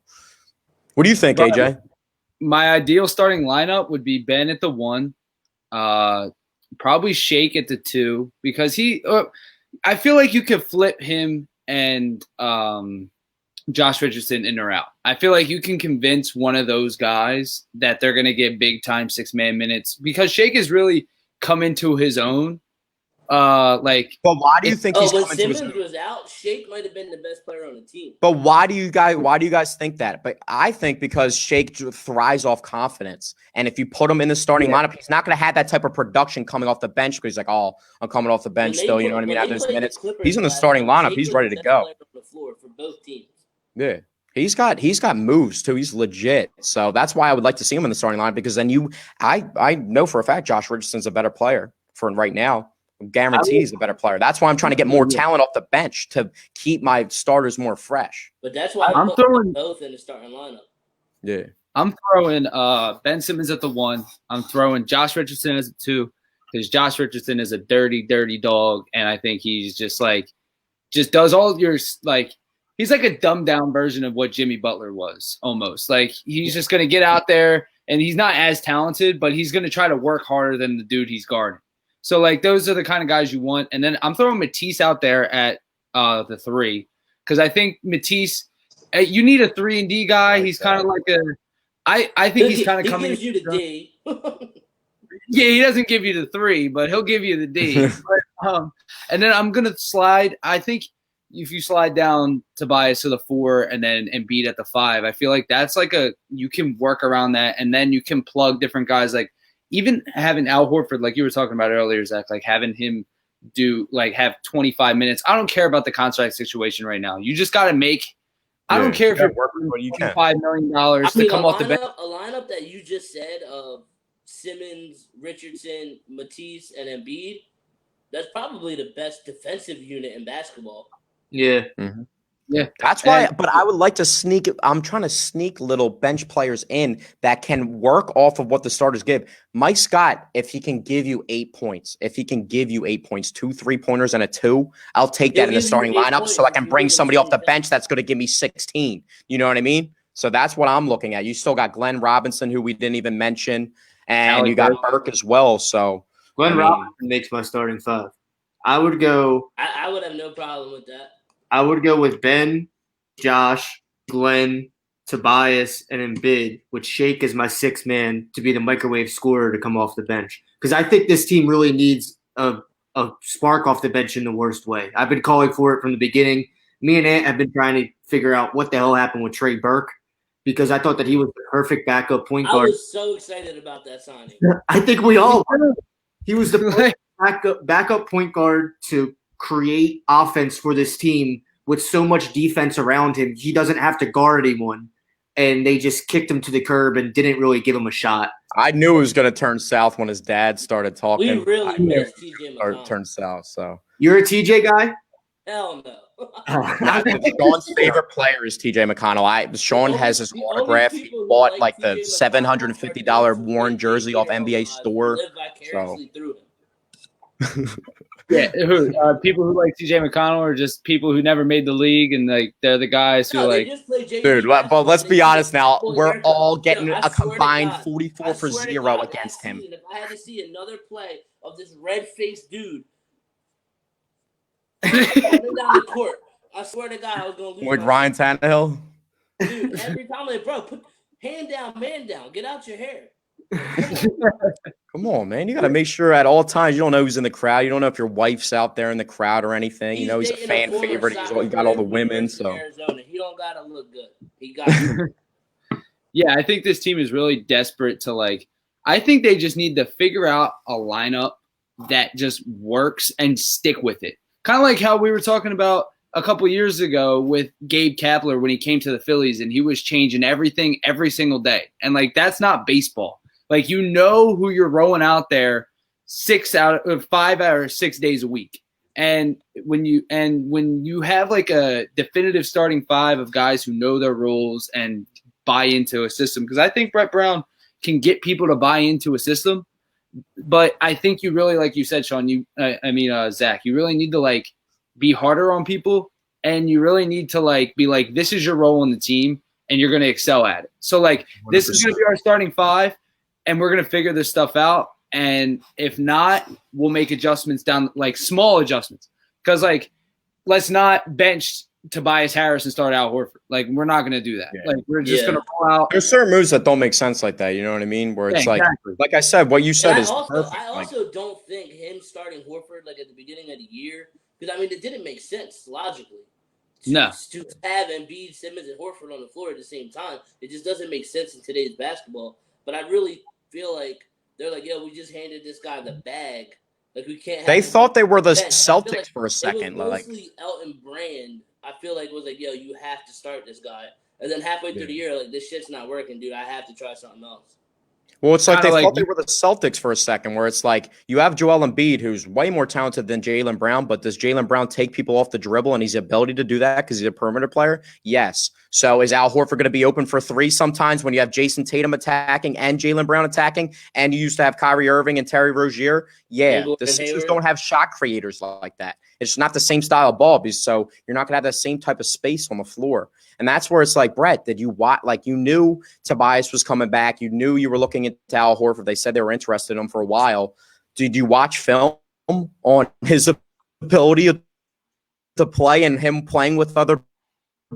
what do you think, AJ? My ideal starting lineup would be Ben at the 1, probably Shake at the 2, because I feel like you could flip him and Josh Richardson in or out. I feel like you can convince one of those guys that they're going to get big time 6-man minutes, because Shake has really come into his own. But why do you think he's when coming to his Simmons own? was out, Shake might have been the best player on the team. But why do you guys think that? But I think because Shake thrives off confidence. And if you put him in the starting lineup, he's not going to have that type of production coming off the bench because he's like, oh, I'm coming off the bench still. You know what I mean? After those minutes, he's in the starting lineup. He's ready to go. On the floor for both teams. Yeah. He's got moves too. He's legit. So that's why I would like to see him in the starting lineup, because then I know for a fact Josh Richardson's a better player for right now. Guaranteed he's a better player. That's why I'm trying to get more talent off the bench to keep my starters more fresh. But that's why I'm throwing both in the starting lineup. Yeah. I'm throwing Ben Simmons at the 1. I'm throwing Josh Richardson as a 2, because Josh Richardson is a dirty, dirty dog, and I think he's just does all your he's like a dumbed down version of what Jimmy Butler was almost. Like he's just gonna get out there, and he's not as talented, but he's gonna try to work harder than the dude he's guarding. So those are the kind of guys you want. And then I'm throwing Matisse out there at the 3, because I think Matisse, you need a 3-and-D guy. He's kind of like I think he's kind of coming. He gives you the D. Yeah, he doesn't give you the 3, but he'll give you the D. And then I'm gonna slide. I think if you slide down Tobias to the 4 and then Embiid at the 5, I feel like that's you can work around that, and then you can plug different guys. Like even having Al Horford, like you were talking about earlier, Zach, like having him have 25 minutes. I don't care about the contract situation right now. You just got to make. I don't care if you're working $25 million to come off the bench. A lineup that you just said of Simmons, Richardson, Matisse, and Embiid, that's probably the best defensive unit in basketball. Yeah. Mm-hmm. Yeah. That's why, but I would like to I'm trying to sneak little bench players in that can work off of what the starters give. Mike Scott, if he can give you 8 points, 2 3-pointers and a 2, I'll take that in the starting lineup so I can bring somebody off the bench that's going to give me 16. You know what I mean? So that's what I'm looking at. You still got Glenn Robinson, who we didn't even mention, and you got Burke as well. So Glenn Robinson makes my starting 5. I would go. I would have no problem with that. I would go with Ben, Josh, Glenn, Tobias, and Embiid, with Shake as my 6th man to be the microwave scorer to come off the bench. Because I think this team really needs a spark off the bench in the worst way. I've been calling for it from the beginning. Me and Ant have been trying to figure out what the hell happened with Trey Burke, because I thought that he was the perfect backup point guard. I was so excited about that signing. I think we all were. He was the perfect backup point guard to create offense for this team with so much defense around him. He doesn't have to guard anyone, and they just kicked him to the curb and didn't really give him a shot. I knew it was going to turn south when his dad started talking. We really missed TJ McConnell. Turned south. So you're a TJ guy? Hell no. Sean's favorite player is TJ McConnell. Sean has his autograph. He bought like the $750 worn jersey off NBA Store. So. Yeah, people who like TJ McConnell are just people who never made the league, and they're the guys who dude. But let's be honest now. We're all getting a combined 44 for 0 against him. If I had to see another play of this red-faced dude down the court, I swear to God, I was gonna lose. Like Ryan Tannehill. Dude, every time put hand down, man down, get out your hair. Come on, man. You got to make sure at all times you don't know who's in the crowd. You don't know if your wife's out there in the crowd or anything. You know, he's a dating fan former favorite. soccer He got all the player from women. University of So Arizona. He don't gotta look good. He got Yeah, I think this team is really desperate to like. I think they just need to figure out a lineup that just works and stick with it. Kind of like how we were talking about a couple years ago with Gabe Kapler when he came to the Phillies and he was changing everything every single day. And like that's not baseball. Like you know who you're rolling out there 5 or 6 days a week. And when you have like a definitive starting five of guys who know their roles and buy into a system, because I think Brett Brown can get people to buy into a system, but I think you really, like you said, Sean, Zach, you really need to like be harder on people, and you really need to like be like, this is your role in the team, and you're going to excel at it. So like, 100%. This is going to be our starting five, and we're going to figure this stuff out. And if not, we'll make adjustments down, like small adjustments, because like, let's not bench Tobias Harris and start Al Horford. Like, we're not going to do that. Yeah. Like, we're just going to pull out. There's certain moves that don't make sense like that. You know what I mean? Where it's like I said, what you said is perfect. I also don't think him starting Horford like at the beginning of the year, because I mean, it didn't make sense logically. To have Embiid, Simmons, and Horford on the floor at the same time, it just doesn't make sense in today's basketball. But I really feel like they're like, yo, we just handed this guy the bag. Like, we can't. They thought they were the Celtics for a second. It was mostly Ant&Bryan. I feel like was like, yo, you have to start this guy. And then halfway through the year, like, this shit's not working, dude. I have to try something else. Well, it's like they thought they were the Celtics for a second, where it's like you have Joel Embiid, who's way more talented than Jaylen Brown, but does Jaylen Brown take people off the dribble and his ability to do that because he's a perimeter player? Yes. So is Al Horford going to be open for three sometimes when you have Jason Tatum attacking and Jaylen Brown attacking, and you used to have Kyrie Irving and Terry Rozier? Yeah, the Sixers don't have shot creators like that. It's not the same style of ball, so you're not going to have that same type of space on the floor. And that's where it's like, Brett, did you watch? Like, you knew Tobias was coming back. You knew you were looking at Al Horford. They said they were interested in him for a while. Did you watch film on his ability to play and him playing with other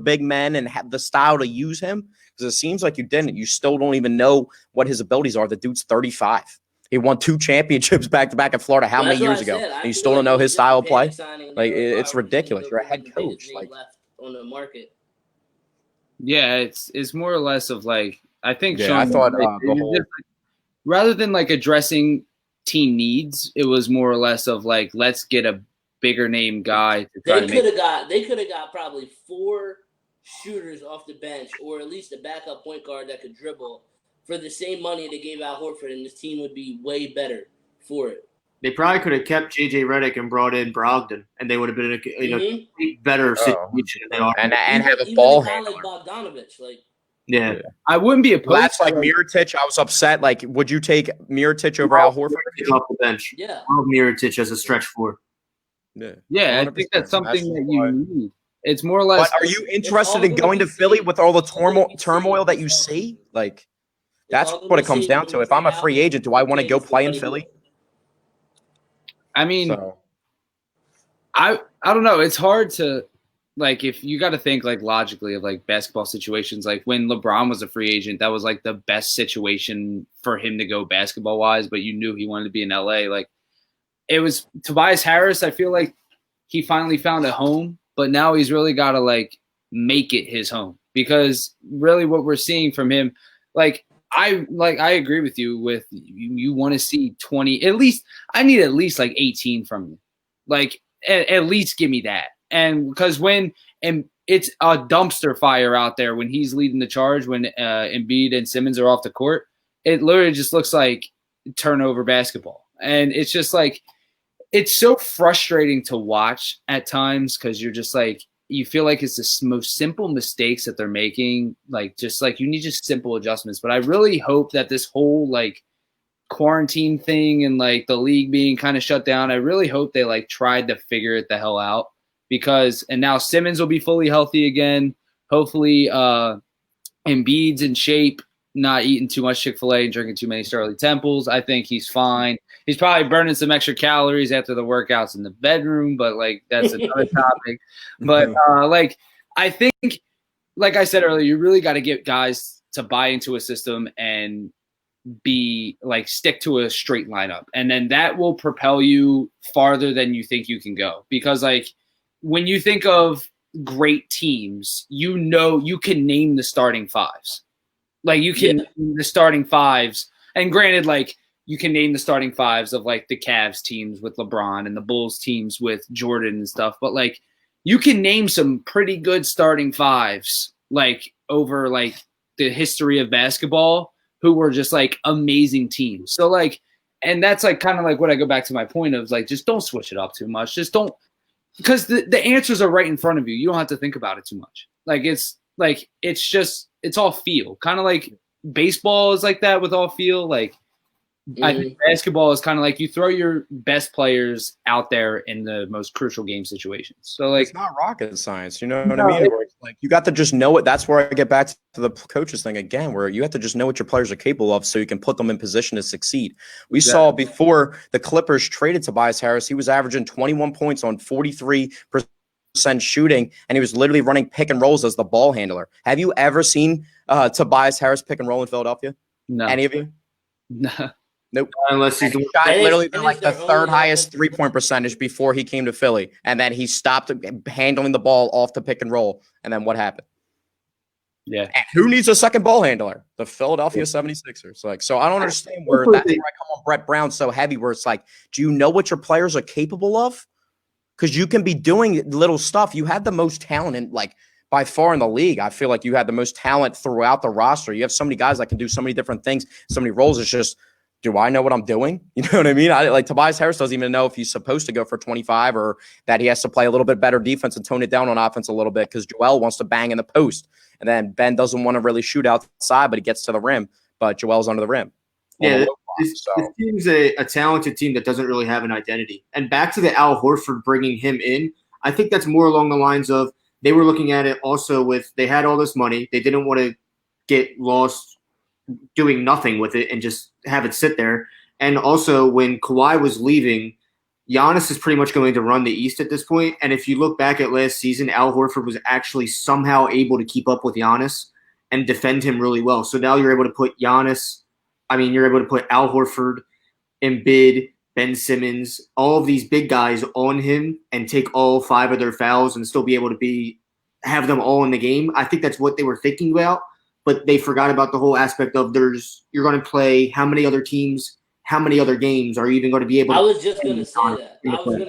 big men and have the style to use him? Because it seems like you didn't. You still don't even know what his abilities are. The dude's 35. He won 2 championships back-to-back in Florida how many years ago? And you still don't know his style of play? Like, it's ridiculous. You're a head coach. Like, on the market. Yeah, it's more or less of like, I think Sean, I thought rather than like addressing team needs, it was more or less of like, let's get a bigger name guy to try they could have got probably 4 shooters off the bench, or at least a backup point guard that could dribble for the same money they gave Al Horford, and this team would be way better for it. They probably could have kept J.J. Redick and brought in Brogdon, and they would have been in a better situation than they are. And have a ball handler. Like Bogdanovich, like. Yeah. I wouldn't be opposed. Well, that's like Mirotic. I was upset. Like, would you take Mirotic over Al Horford? Off the bench. Yeah. I love Mirotic as a stretch four. Yeah, I think that's something that you need. It's more or less. But are you interested in going to Philly with all the turmoil that you see? Like, that's what it comes down to. If I'm a free agent, do I want to go play in Philly? I mean, I don't know. It's hard to, like, if you got to think like logically of like basketball situations. Like when LeBron was a free agent, that was like the best situation for him to go basketball wise. But you knew he wanted to be in LA. Like it was Tobias Harris. I feel like he finally found a home, but now he's really got to like make it his home, because really what we're seeing from him, I agree with you with you want to see 20, at least I need at least like 18 from you. Like at least give me that. And because it's a dumpster fire out there when he's leading the charge, when Embiid and Simmons are off the court, it literally just looks like turnover basketball. And it's just like, it's so frustrating to watch at times, because you're just like, you feel like it's the most simple mistakes that they're making. Like, just like, you need just simple adjustments. But I really hope that this whole like quarantine thing and like the league being kind of shut down, I really hope they like tried to figure it the hell out, and now Simmons will be fully healthy again. Hopefully Embiid's in shape, not eating too much Chick-fil-A and drinking too many Shirley Temples. I think he's fine. He's probably burning some extra calories after the workouts in the bedroom, but like that's another topic. But like I think, like I said earlier, you really got to get guys to buy into a system and stick to a straight lineup, and then that will propel you farther than you think you can go. Because like when you think of great teams, you can name the starting fives. Like you can name the starting fives, and granted, like you can name the starting fives of like the Cavs teams with LeBron and the Bulls teams with Jordan and stuff, but like you can name some pretty good starting fives like over like the history of basketball who were just like amazing teams. So like, and that's like kind of like what I go back to my point of like, just don't switch it up too much. Just don't, because the answers are right in front of you. You don't have to think about it too much. It's all feel. Kind of like baseball is like that with all feel. Like I think basketball is kind of like you throw your best players out there in the most crucial game situations. So like it's not rocket science, you know what I mean? Where it's like you got to just know it. That's where I get back to the coaches thing again, where you have to just know what your players are capable of so you can put them in position to succeed. We saw before the Clippers traded Tobias Harris, he was averaging 21 points on 43% shooting, and he was literally running pick and rolls as the ball handler. Have you ever seen Tobias Harris pick and roll in Philadelphia? No. Any of you? No. Nope. Unless he's shot literally like the third highest 3-point percentage before he came to Philly, and then he stopped handling the ball off the pick and roll. And then what happened? Yeah. And who needs a second ball handler? The Philadelphia 76ers. Like, so I don't understand where that's where I come on Brett Brown so heavy, where it's like, do you know what your players are capable of? Because you can be doing little stuff. You had the most talent in like by far in the league. I feel like you had the most talent throughout the roster. You have so many guys that can do so many different things, so many roles. It's just, do I know what I'm doing? You know what I mean? Like Tobias Harris doesn't even know if he's supposed to go for 25 or that he has to play a little bit better defense and tone it down on offense a little bit because Joel wants to bang in the post. And then Ben doesn't want to really shoot outside, but he gets to the rim. But Joel's under the rim. Yeah, this team's a talented team that doesn't really have an identity. And back to the Al Horford bringing him in, I think that's more along the lines of they were looking at it also with they had all this money. They didn't want to get lost doing nothing with it and just have it sit there. And also when Kawhi was leaving, Giannis is pretty much going to run the East at this point. And if you look back at last season, Al Horford was actually somehow able to keep up with Giannis and defend him really well. So now you're able to put you're able to put Al Horford, Embiid, Ben Simmons, all of these big guys on him and take all 5 of their fouls and still be able to have them all in the game. I think that's what they were thinking about. But they forgot about the whole aspect of you're going to play how many other teams, how many other games are you even going to be able to I was just going to say that.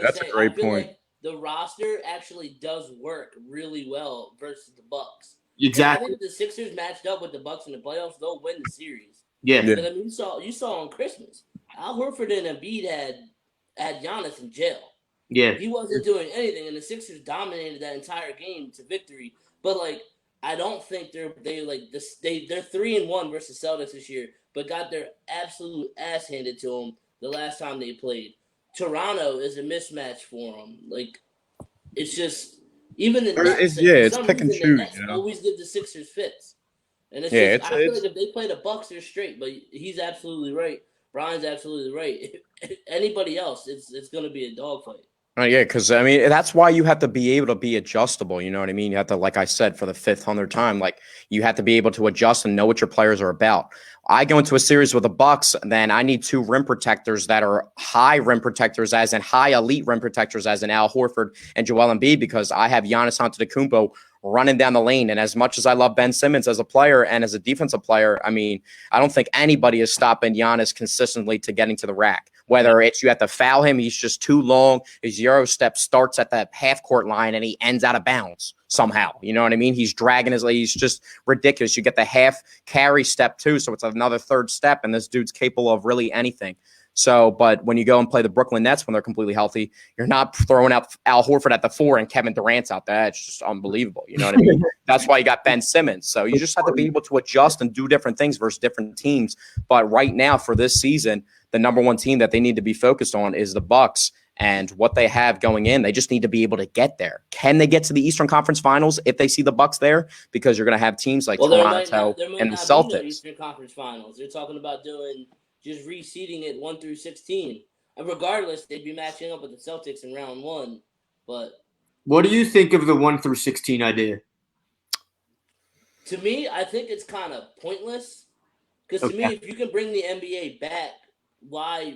That's a great point. Like the roster actually does work really well versus the Bucks. Exactly. And I think if the Sixers matched up with the Bucks in the playoffs, they'll win the series. Yeah. Because, I mean, you saw on Christmas, Al Horford and Embiid had Giannis in jail. Yeah. He wasn't doing anything, and the Sixers dominated that entire game to victory. But like, I don't think they're 3-1 versus Celtics this year, but got their absolute ass handed to them the last time they played. Toronto is a mismatch for them. Like, it's just even the Nets. It's pick and choose. You know? Always give the Sixers fits, and I feel like if they play the Bucks, they're straight. But he's absolutely right. Brian's absolutely right. Anybody else, it's going to be a dogfight. Yeah, because, I mean, that's why you have to be able to be adjustable. You know what I mean? You have to, like I said, for the 500th time, like you have to be able to adjust and know what your players are about. I go into a series with the Bucks, then I need 2 rim protectors that are high rim protectors, as in high elite rim protectors, as in Al Horford and Joel Embiid, because I have Giannis Antetokounmpo running down the lane. And as much as I love Ben Simmons as a player and as a defensive player, I mean, I don't think anybody is stopping Giannis consistently to getting to the rack. Whether it's you have to foul him, he's just too long. His Euro step starts at the half-court line and he ends out of bounds somehow. You know what I mean? He's dragging his legs. He's just ridiculous. You get the half carry step too, so it's another third step, and this dude's capable of really anything. So, but when you go and play the Brooklyn Nets when they're completely healthy, you're not throwing out Al Horford at the 4 and Kevin Durant's out there. It's just unbelievable. You know what I mean? That's why you got Ben Simmons. So you just have to be able to adjust and do different things versus different teams. But right now for this season, the number one team that they need to be focused on is the Bucks. And what they have going in, they just need to be able to get there. Can they get to the Eastern Conference Finals if they see the Bucks there? Because you're going to have teams like Toronto and the Celtics. Eastern Conference Finals. They're talking about doing just reseeding it 1 through 16. And regardless, they'd be matching up with the Celtics in round 1. But what do you think of the 1 through 16 idea? To me, I think it's kind of pointless. Because to me, if you can bring the NBA back, why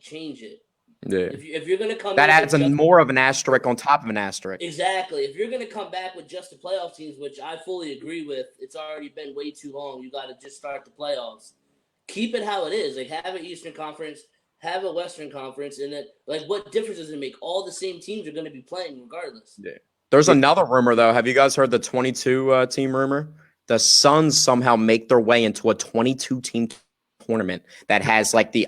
change it? Yeah. If you're gonna come that in adds more of an asterisk on top of an asterisk. Exactly. If you're gonna come back with just the playoff teams, which I fully agree with, it's already been way too long. You got to just start the playoffs. Keep it how it is. Like have an Eastern Conference, have a Western Conference, and then like what difference does it make? All the same teams are going to be playing regardless. Yeah. There's another rumor though. Have you guys heard the 22 team rumor? The Suns somehow make their way into a 22 team tournament that has like the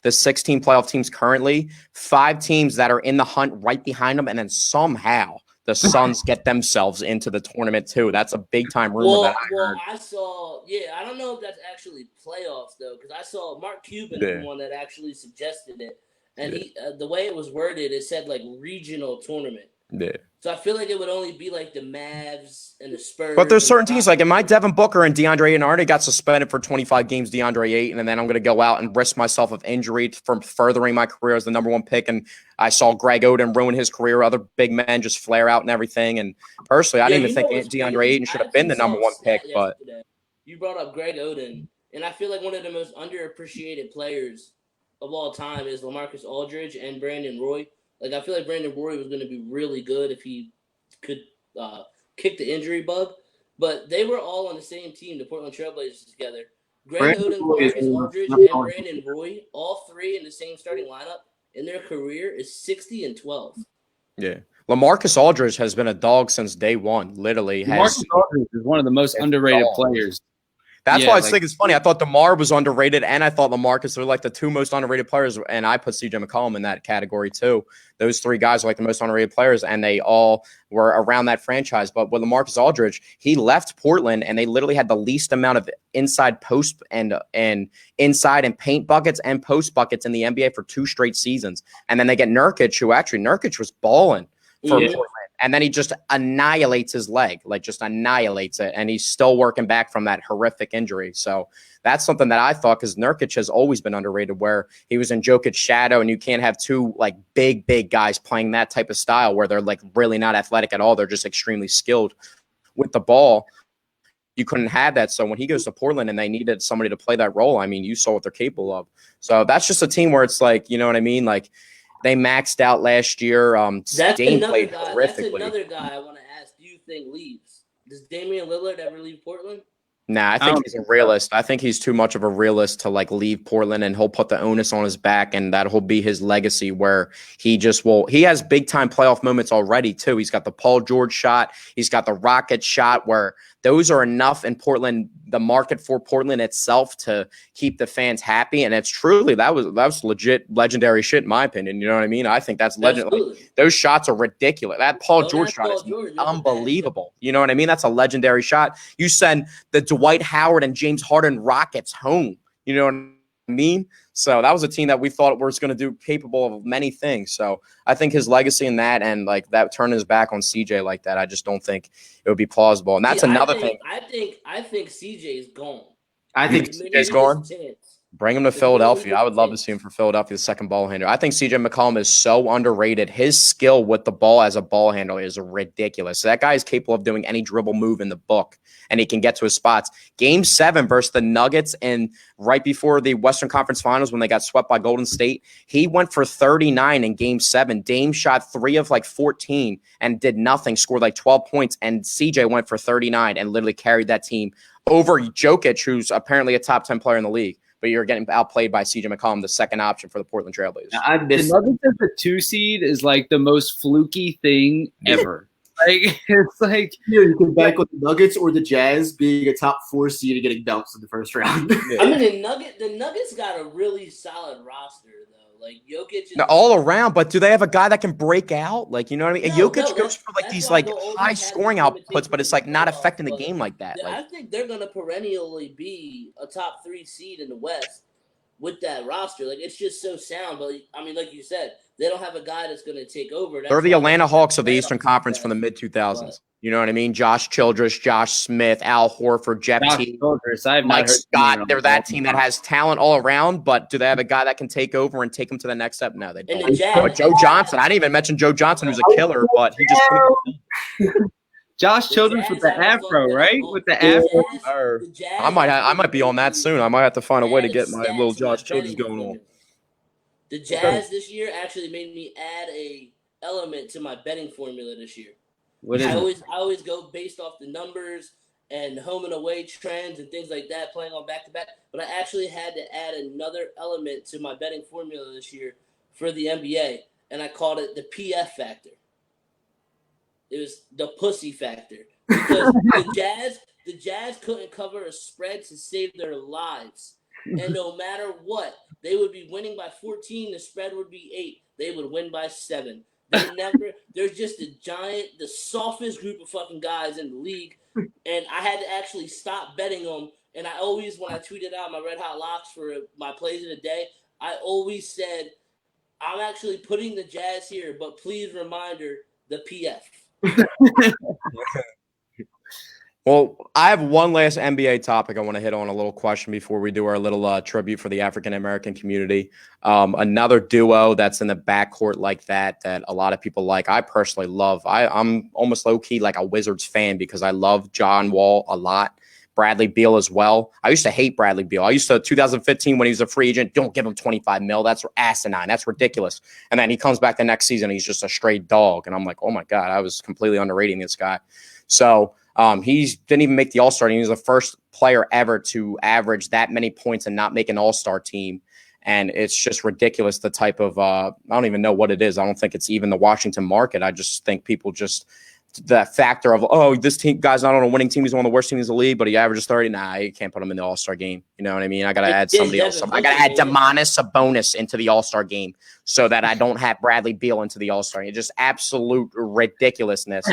16 playoff teams currently, 5 teams that are in the hunt right behind them, and then somehow the Suns get themselves into the tournament too. That's a big time rumor that I heard. I saw. Yeah, I don't know if that's actually playoffs though, because I saw Mark Cuban is the one that actually suggested it, and he the way it was worded, it said like regional tournament. Yeah. So I feel like it would only be like the Mavs and the Spurs. But there's certain teams like in my Devin Booker and DeAndre Ayton already got suspended for 25 games, DeAndre Ayton, and then I'm going to go out and risk myself of injury from furthering my career as the number 1 pick. And I saw Greg Oden ruin his career. Other big men just flare out and everything. And personally, I didn't even think DeAndre Ayton should have been the number 1 pick. But you brought up Greg Oden, and I feel like one of the most underappreciated players of all time is LaMarcus Aldridge and Brandon Roy. Like, I feel like Brandon Roy was going to be really good if he could kick the injury bug. But they were all on the same team, the Portland Trailblazers together. Greg Oden, Marcus Aldridge, and Brandon Roy, all 3 in the same starting lineup, and their career is 60-12. Yeah. LaMarcus Aldridge has been a dog since day one, literally. LaMarcus Aldridge is one of the most underrated players. That's why I think it's funny. I thought DeMar was underrated, and I thought LaMarcus were like the 2 most underrated players, and I put CJ McCollum in that category too. Those 3 guys are like the most underrated players, and they all were around that franchise. But with LaMarcus Aldridge, he left Portland, and they literally had the least amount of inside post and inside and paint buckets and post buckets in the NBA for 2 straight seasons. And then they get Nurkic, who actually Nurkic was balling for Portland. And then he just annihilates his leg, like just annihilates it. And he's still working back from that horrific injury. So that's something that I thought, because Nurkic has always been underrated, where he was in Jokic's shadow, and you can't have 2 like big guys playing that type of style where they're like really not athletic at all. They're just extremely skilled with the ball. You couldn't have that. So when he goes to Portland and they needed somebody to play that role, I mean, you saw what they're capable of. So that's just a team where it's like, you know what I mean? Like, they maxed out last year. That's another guy. That's another guy I want to ask. Do you think leaves? Does Damian Lillard ever leave Portland? Nah, I think he's a realist. I think he's too much of a realist to like leave Portland, and he'll put the onus on his back, and that'll be his legacy, where he just will. He has big time playoff moments already too. He's got the Paul George shot. He's got the Rocket shot, where those are enough in Portland, the market for Portland itself, to keep the fans happy. And it's truly, that was legit legendary shit in my opinion. You know what I mean? I think that's legend. Like, those shots are ridiculous. That Paul George shot is unbelievable. You know what I mean? That's a legendary shot. You send the Dwight Howard and James Harden Rockets home. You know what I mean? So that was a team that we thought was going to do capable of many things. So I think his legacy in that, and like that turning his back on CJ like that, I just don't think it would be plausible. And that's another thing. I think CJ is gone. I think CJ's gone. Bring him to Philadelphia. I would love to see him for Philadelphia, the second ball handler. I think CJ McCollum is so underrated. His skill with the ball as a ball handler is ridiculous. That guy is capable of doing any dribble move in the book, and he can get to his spots. Game 7 versus the Nuggets, and right before the Western Conference Finals when they got swept by Golden State, he went for 39 in Game 7. Dame shot 3 of like 14 and did nothing, scored like 12 points, and CJ went for 39 and literally carried that team over Jokic, who's apparently a top 10 player in the league. But you're getting outplayed by CJ McCollum, the second option for the Portland Trailblazers. The Nuggets as the 2 seed is like the most fluky thing ever. Like, it's like you can bank on the Nuggets or the Jazz being a top 4 seed and getting bounced in the first round. I mean, the Nuggets got a really solid roster though. Like Jokic is all around, but do they have a guy that can break out? Like, you know what I mean? Jokic goes for like these like high scoring outputs, but it's like not affecting the game like that. I think they're gonna perennially be a top 3 seed in the West with that roster. Like, it's just so sound. But I mean, like you said, they don't have a guy that's gonna take over. They're the Atlanta Hawks of the Eastern Conference from the mid 2000s. You know what I mean? Josh Childress, Josh Smith, Al Horford, Jeff Teague, Mike Scott. They're that team that has talent all around, but do they have a guy that can take over and take them to the next step? No, they don't. But Joe Johnson, I didn't even mention Joe Johnson, who's a killer, but he just Josh The Childress with Jazz the have a afro, fucking right? oh, With the the afro. Jazz, the Jazz I might have be on that soon. I might have to find a way to added get my little stat to my Josh Childress betting going on. formula. The Jazz this year actually made me add a element to my betting formula this year. What is I it? always go based off the numbers and home and away trends and things like that, playing on back to back. But I actually had to add another element to my betting formula this year for the NBA, and I called it the PF factor. It was the pussy factor because the Jazz couldn't cover a spread to save their lives, and no matter what, they would be winning by 14. The spread would be 8. They would win by 7. They never. They're just the softest group of fucking guys in the league, and I had to actually stop betting them. And I always, when I tweeted out my red hot locks for my plays of the day, I always said, I'm actually putting the Jazz here, but please reminder the PF. Well, I have one last NBA topic I want to hit on, a little question before we do our little tribute for the African American community. Another duo that's in the backcourt like that a lot of people like. I personally love. I'm almost low key like a Wizards fan because I love John Wall a lot. Bradley Beal as well. I used to hate Bradley Beal. I used to 2015 when he was a free agent. Don't give him 25 mil. That's asinine. That's ridiculous. And then he comes back the next season. He's just a straight dog. And I'm like, oh my God, I was completely underrating this guy. So he didn't even make the All-Star team. He was the first player ever to average that many points and not make an All-Star team. And it's just ridiculous, the type of I don't even know what it is. I don't think it's even the Washington market. I just think people just that factor of, oh, this team guy's not on a winning team. He's one of the worst teams in the league, but he averages 30. Nah, you can't put him in the All-Star game. You know what I mean? I got to add somebody else. I got to add Demonis Sabonis into the All-Star game so that I don't have Bradley Beal into the All-Star game. It's just absolute ridiculousness.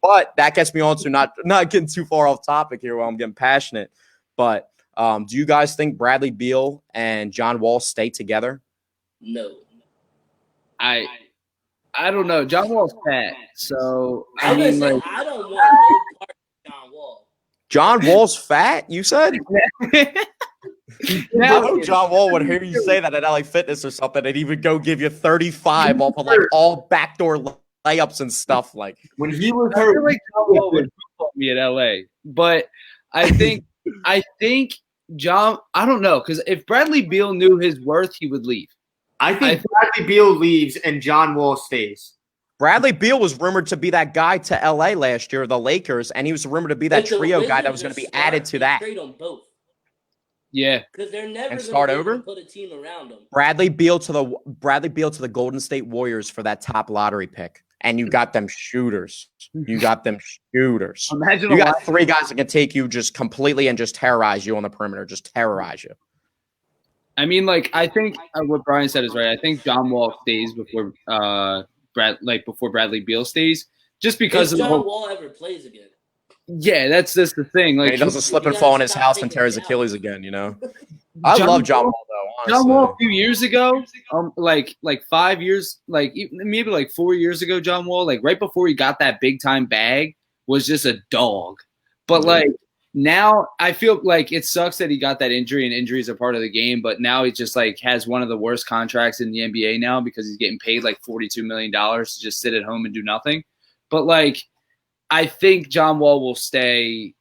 But that gets me on to not getting too far off topic here while I'm getting passionate. But do you guys think Bradley Beal and John Wall stay together? No. I don't know. John Wall's fat, so I don't want no part of John Wall. John Wall's fat, you said? Now, I hope John Wall would hear you say that at LA Fitness or something, and he would go give you 35 off of like all backdoor layups and stuff. Like when he was I hurt, feel like John Wall would call me at LA, but I think John. I don't know, because if Bradley Beal knew his worth, he would leave. I think Bradley Beal leaves and John Wall stays. Bradley Beal was rumored to be that guy to LA last year, the Lakers, and he was rumored to be that trio guy that was going to be added to that. Trade them both. Yeah, because they're never and start over. Put a team around them. Bradley Beal to the Golden State Warriors for that top lottery pick, and you got them shooters. Imagine you got 3 guys that can take you just completely and just terrorize you on the perimeter, just terrorize you. I mean, like, I think what Brian said is right. I think John Wall stays before before Bradley Beal stays, just because if John Wall ever plays again. Yeah, that's just the thing. Like, and he doesn't slip and fall in his house and tear his Achilles again. You know, I love John Wall though. Honestly. John Wall a few years ago, like 5 years, like maybe like 4 years ago, John Wall, like right before he got that big time bag, was just a dog. But like. Now I feel like it sucks that he got that injury, and injuries are part of the game. But now he just like has one of the worst contracts in the NBA now because he's getting paid like $42 million to just sit at home and do nothing. But like, I think John Wall will stay,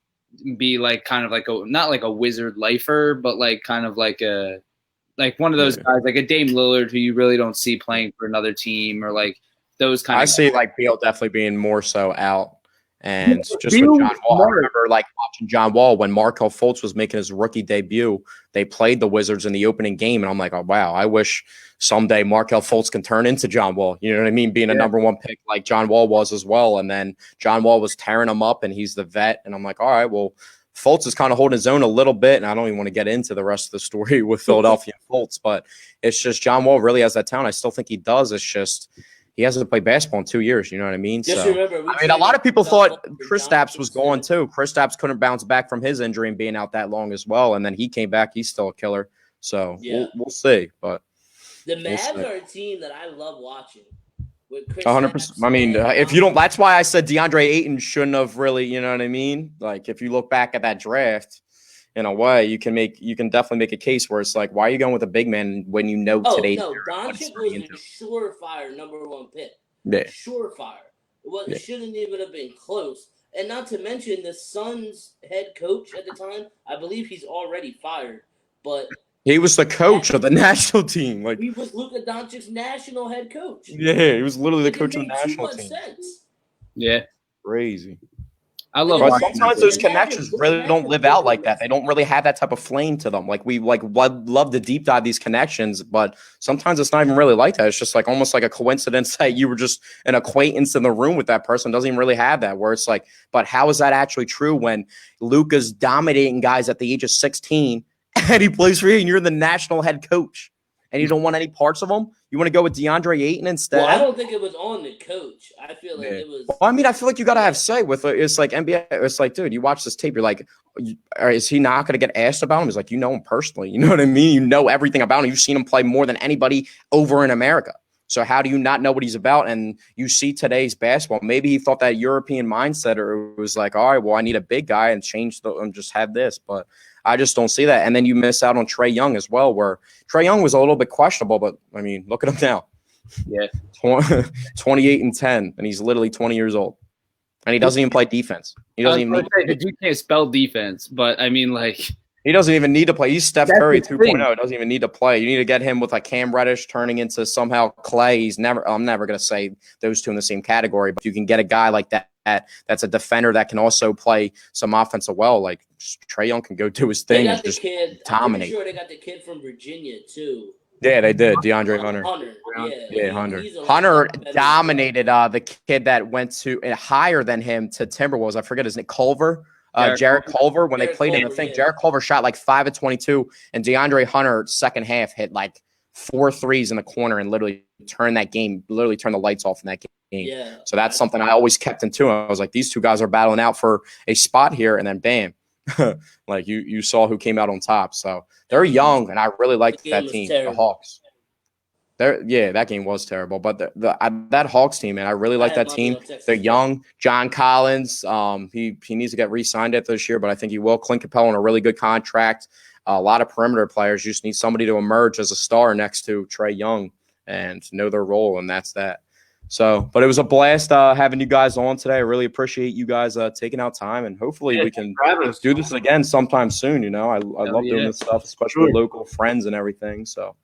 be like kind of like not like a wizard lifer, but like kind of like one of those guys, like a Dame Lillard who you really don't see playing for another team, or like those kind of. I see like Beal definitely being more so out. And just with John Wall, I remember like watching John Wall when Markelle Fultz was making his rookie debut. They played the Wizards in the opening game, and I'm like, oh wow, I wish someday Markelle Fultz can turn into John Wall. You know what I mean? Being a number 1 pick like John Wall was as well. And then John Wall was tearing him up, and he's the vet. And I'm like, all right, well, Fultz is kind of holding his own a little bit, and I don't even want to get into the rest of the story with Philadelphia and Fultz, but it's just John Wall really has that talent. I still think he does. It's just he hasn't played basketball in 2 years. You know what I mean? Just so, remember, I mean, a lot of people thought Kristaps was going too. Kristaps couldn't bounce back from his injury and being out that long as well. And then he came back. He's still a killer. So we'll see. But the Mavs are a team that I love watching. 100%. I mean, if you don't, that's why I said DeAndre Ayton shouldn't have really, you know what I mean? Like, if you look back at that draft, in a way, you can definitely make a case where it's like, why are you going with a big man when you know today? Oh, no, Doncic was a surefire number 1 pick. Yeah. Surefire. It shouldn't even have been close. And not to mention the Suns head coach at the time, I believe he's already fired, but He was the coach of the national team. Like he was Luka Doncic's national head coach. yeah, he was literally the Like, coach it of the made too national much team. sense. Yeah, Crazy. I love Like, But watching sometimes that. those connections really don't live out like that. They don't really have that type of flame to them. Like we love to deep dive these connections, but sometimes it's not even really like that. It's just like almost like a coincidence that you were just an acquaintance in the room with that person. Doesn't even really have that. Where it's like, but how is that actually true when Luka's dominating guys at the age of 16 and he plays for you and you're the national head coach and you don't want any parts of him? You want to go with DeAndre Ayton instead? Well, I don't think it was on the coach. I feel like it was. Well, I mean, I feel like you got to have say with it. It's like NBA. It's like, dude, you watch this tape. You're like, is he not going to get asked about him? He's like, you know him personally. You know what I mean? You know everything about him. You've seen him play more than anybody over in America. So how do you not know what he's about? And you see today's basketball. Maybe he thought that European mindset, or it was like, all right, well, I need a big guy and just have this. But I just don't see that. And then you miss out on Trae Young as well, where Trae Young was a little bit questionable. But I mean, look at him now. Yeah, 28 and 10, and he's literally 20 years old, and he doesn't even play defense. He doesn't even need. You can't spell defense, but I mean, like, He doesn't even need to play. He's Steph That's Curry the 2.0. thing. Doesn't even need to play. You need to get him with like Cam Reddish turning into somehow Clay. He's never. I'm never going to say those two in the same category, but you can get a guy like that. That's a defender that can also play some offensive well. Like Trae Young can go do his They thing got and the just kid. I'm dominate. pretty sure they got the kid from Virginia too. Yeah, they did. DeAndre Hunter. Hunter. Yeah, Hunter. He's a Hunter better dominated the kid that went to higher than him to Timberwolves. I forget his name. Culver. Jarrett Culver. When they played in the thing, Jarrett Culver shot like 5 of 22, and DeAndre Hunter second half hit like 4 threes in the corner and literally turned the lights off in that game. Yeah. So that's something I always kept in tune. I was like, these two guys are battling out for a spot here, and then bam, like you saw who came out on top. So they're young, and I really liked that team, the Hawks. That game was terrible. But that Hawks team, man, I really like that team. They're young. John Collins, he needs to get re-signed after this year, but I think he will. Clint Capella on a really good contract. A lot of perimeter players. You just need somebody to emerge as a star next to Trae Young and know their role, and that's that. So, but it was a blast having you guys on today. I really appreciate you guys taking out time, and hopefully we can do this again sometime soon. You know, I love doing this stuff, especially with local friends and everything. So.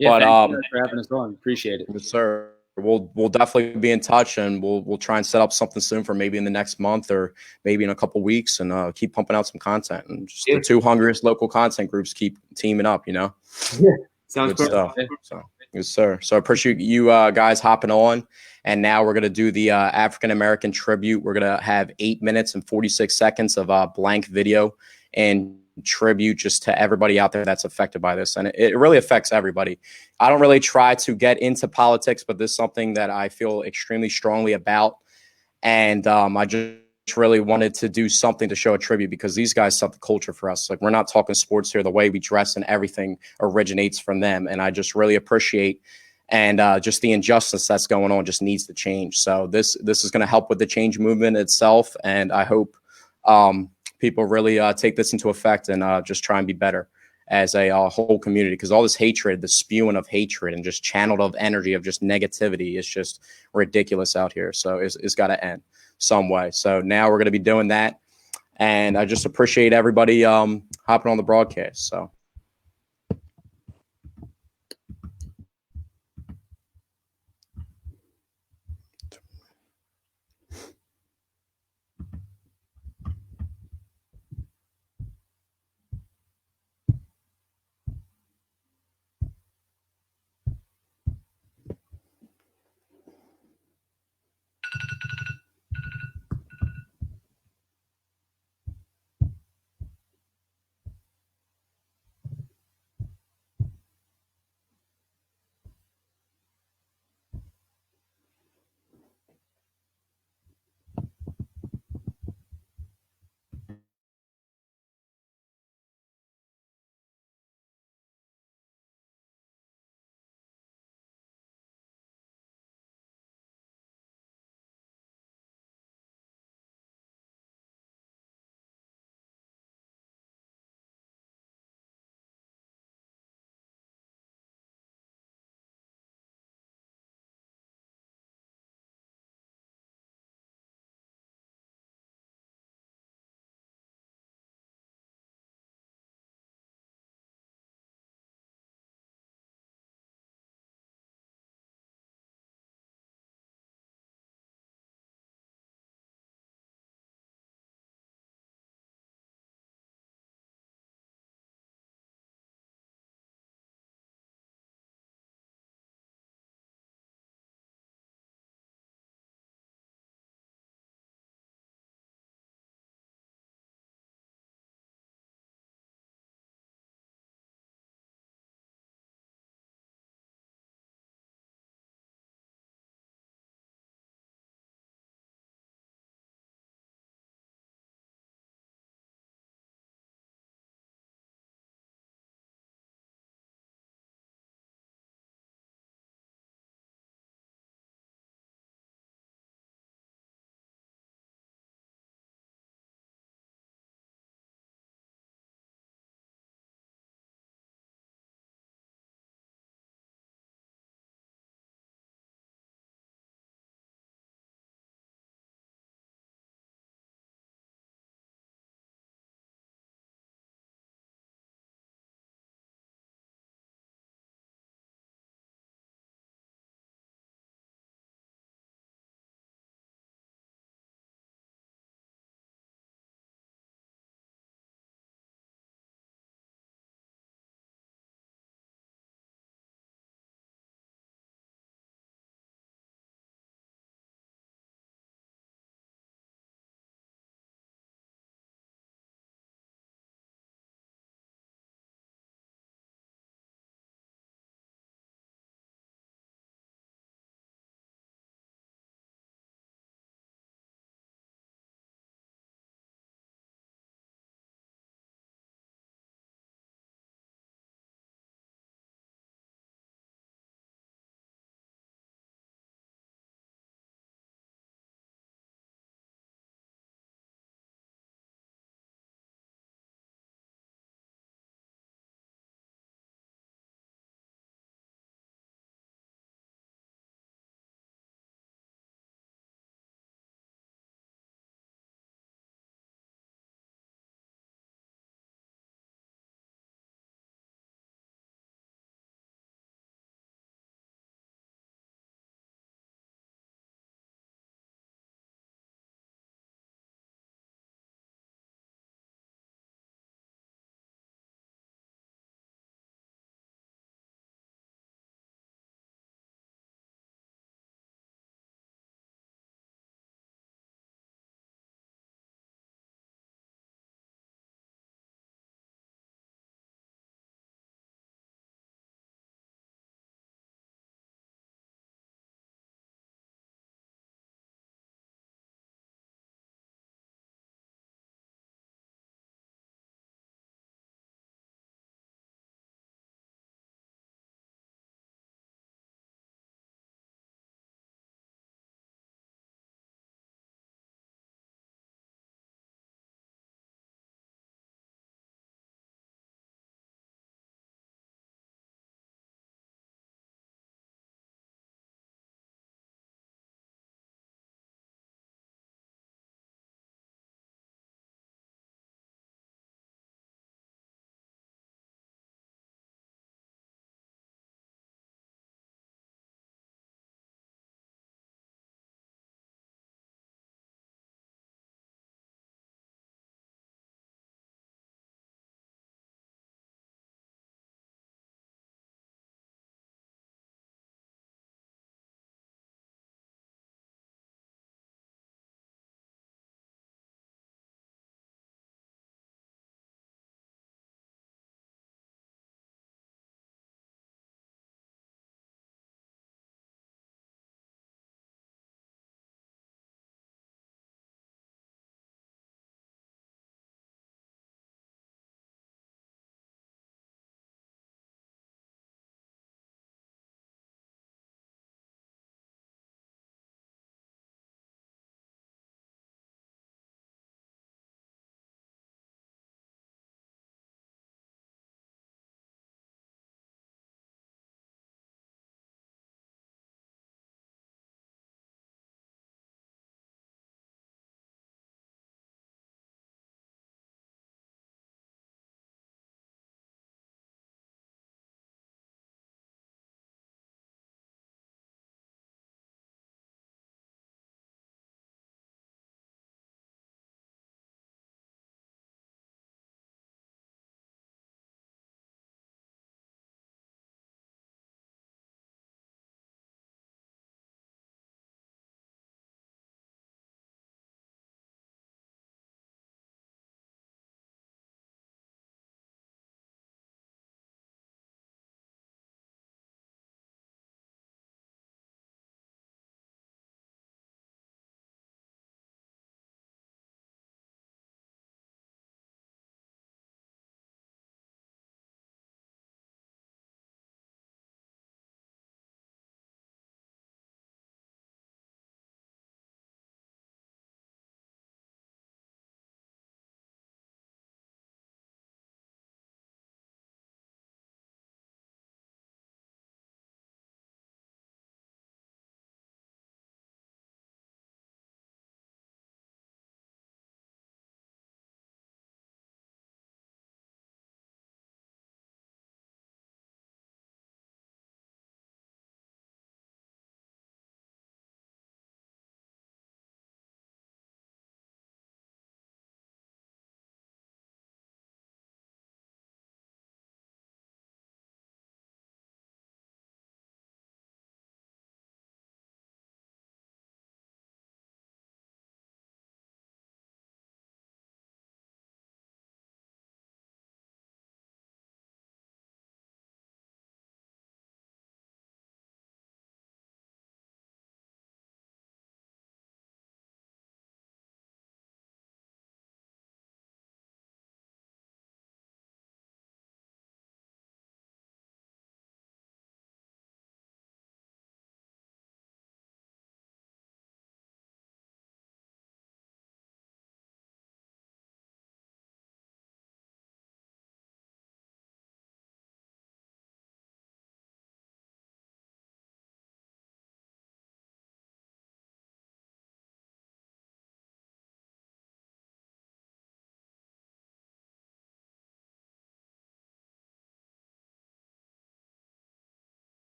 Yeah, But thanks for having us on. Appreciate it. Yes, sir. We'll definitely be in touch, and we'll try and set up something soon for maybe in the next month or maybe in a couple weeks, and keep pumping out some content. And just the two hungriest local content groups keep teaming up. You know, Sounds good stuff. So yes, sir. So I appreciate you guys hopping on. And now we're gonna do the African American tribute. We're gonna have 8 minutes and 46 seconds of blank video and tribute just to everybody out there that's affected by this. And it really affects everybody. I don't really try to get into politics, but this is something that I feel extremely strongly about. And I just really wanted to do something to show a tribute because these guys set the culture for us. Like, we're not talking sports here. The way we dress and everything originates from them. And I just really appreciate and just the injustice that's going on just needs to change. So this is going to help with the change movement itself. And I hope people really take this into effect and just try and be better as a whole community, because all this hatred, the spewing of hatred and just channeled of energy of just negativity is just ridiculous out here. So it's got to end some way. So now we're going to be doing that. And I just appreciate everybody hopping on the broadcast. So.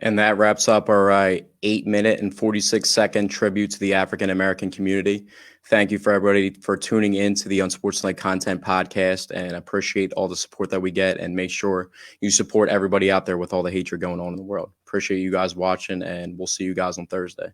And that wraps up our 8-minute and 46-second tribute to the African American community. Thank you for everybody for tuning in to the Unsportsmanlike Content Podcast, and appreciate all the support that we get, and make sure you support everybody out there with all the hatred going on in the world. Appreciate you guys watching, and we'll see you guys on Thursday.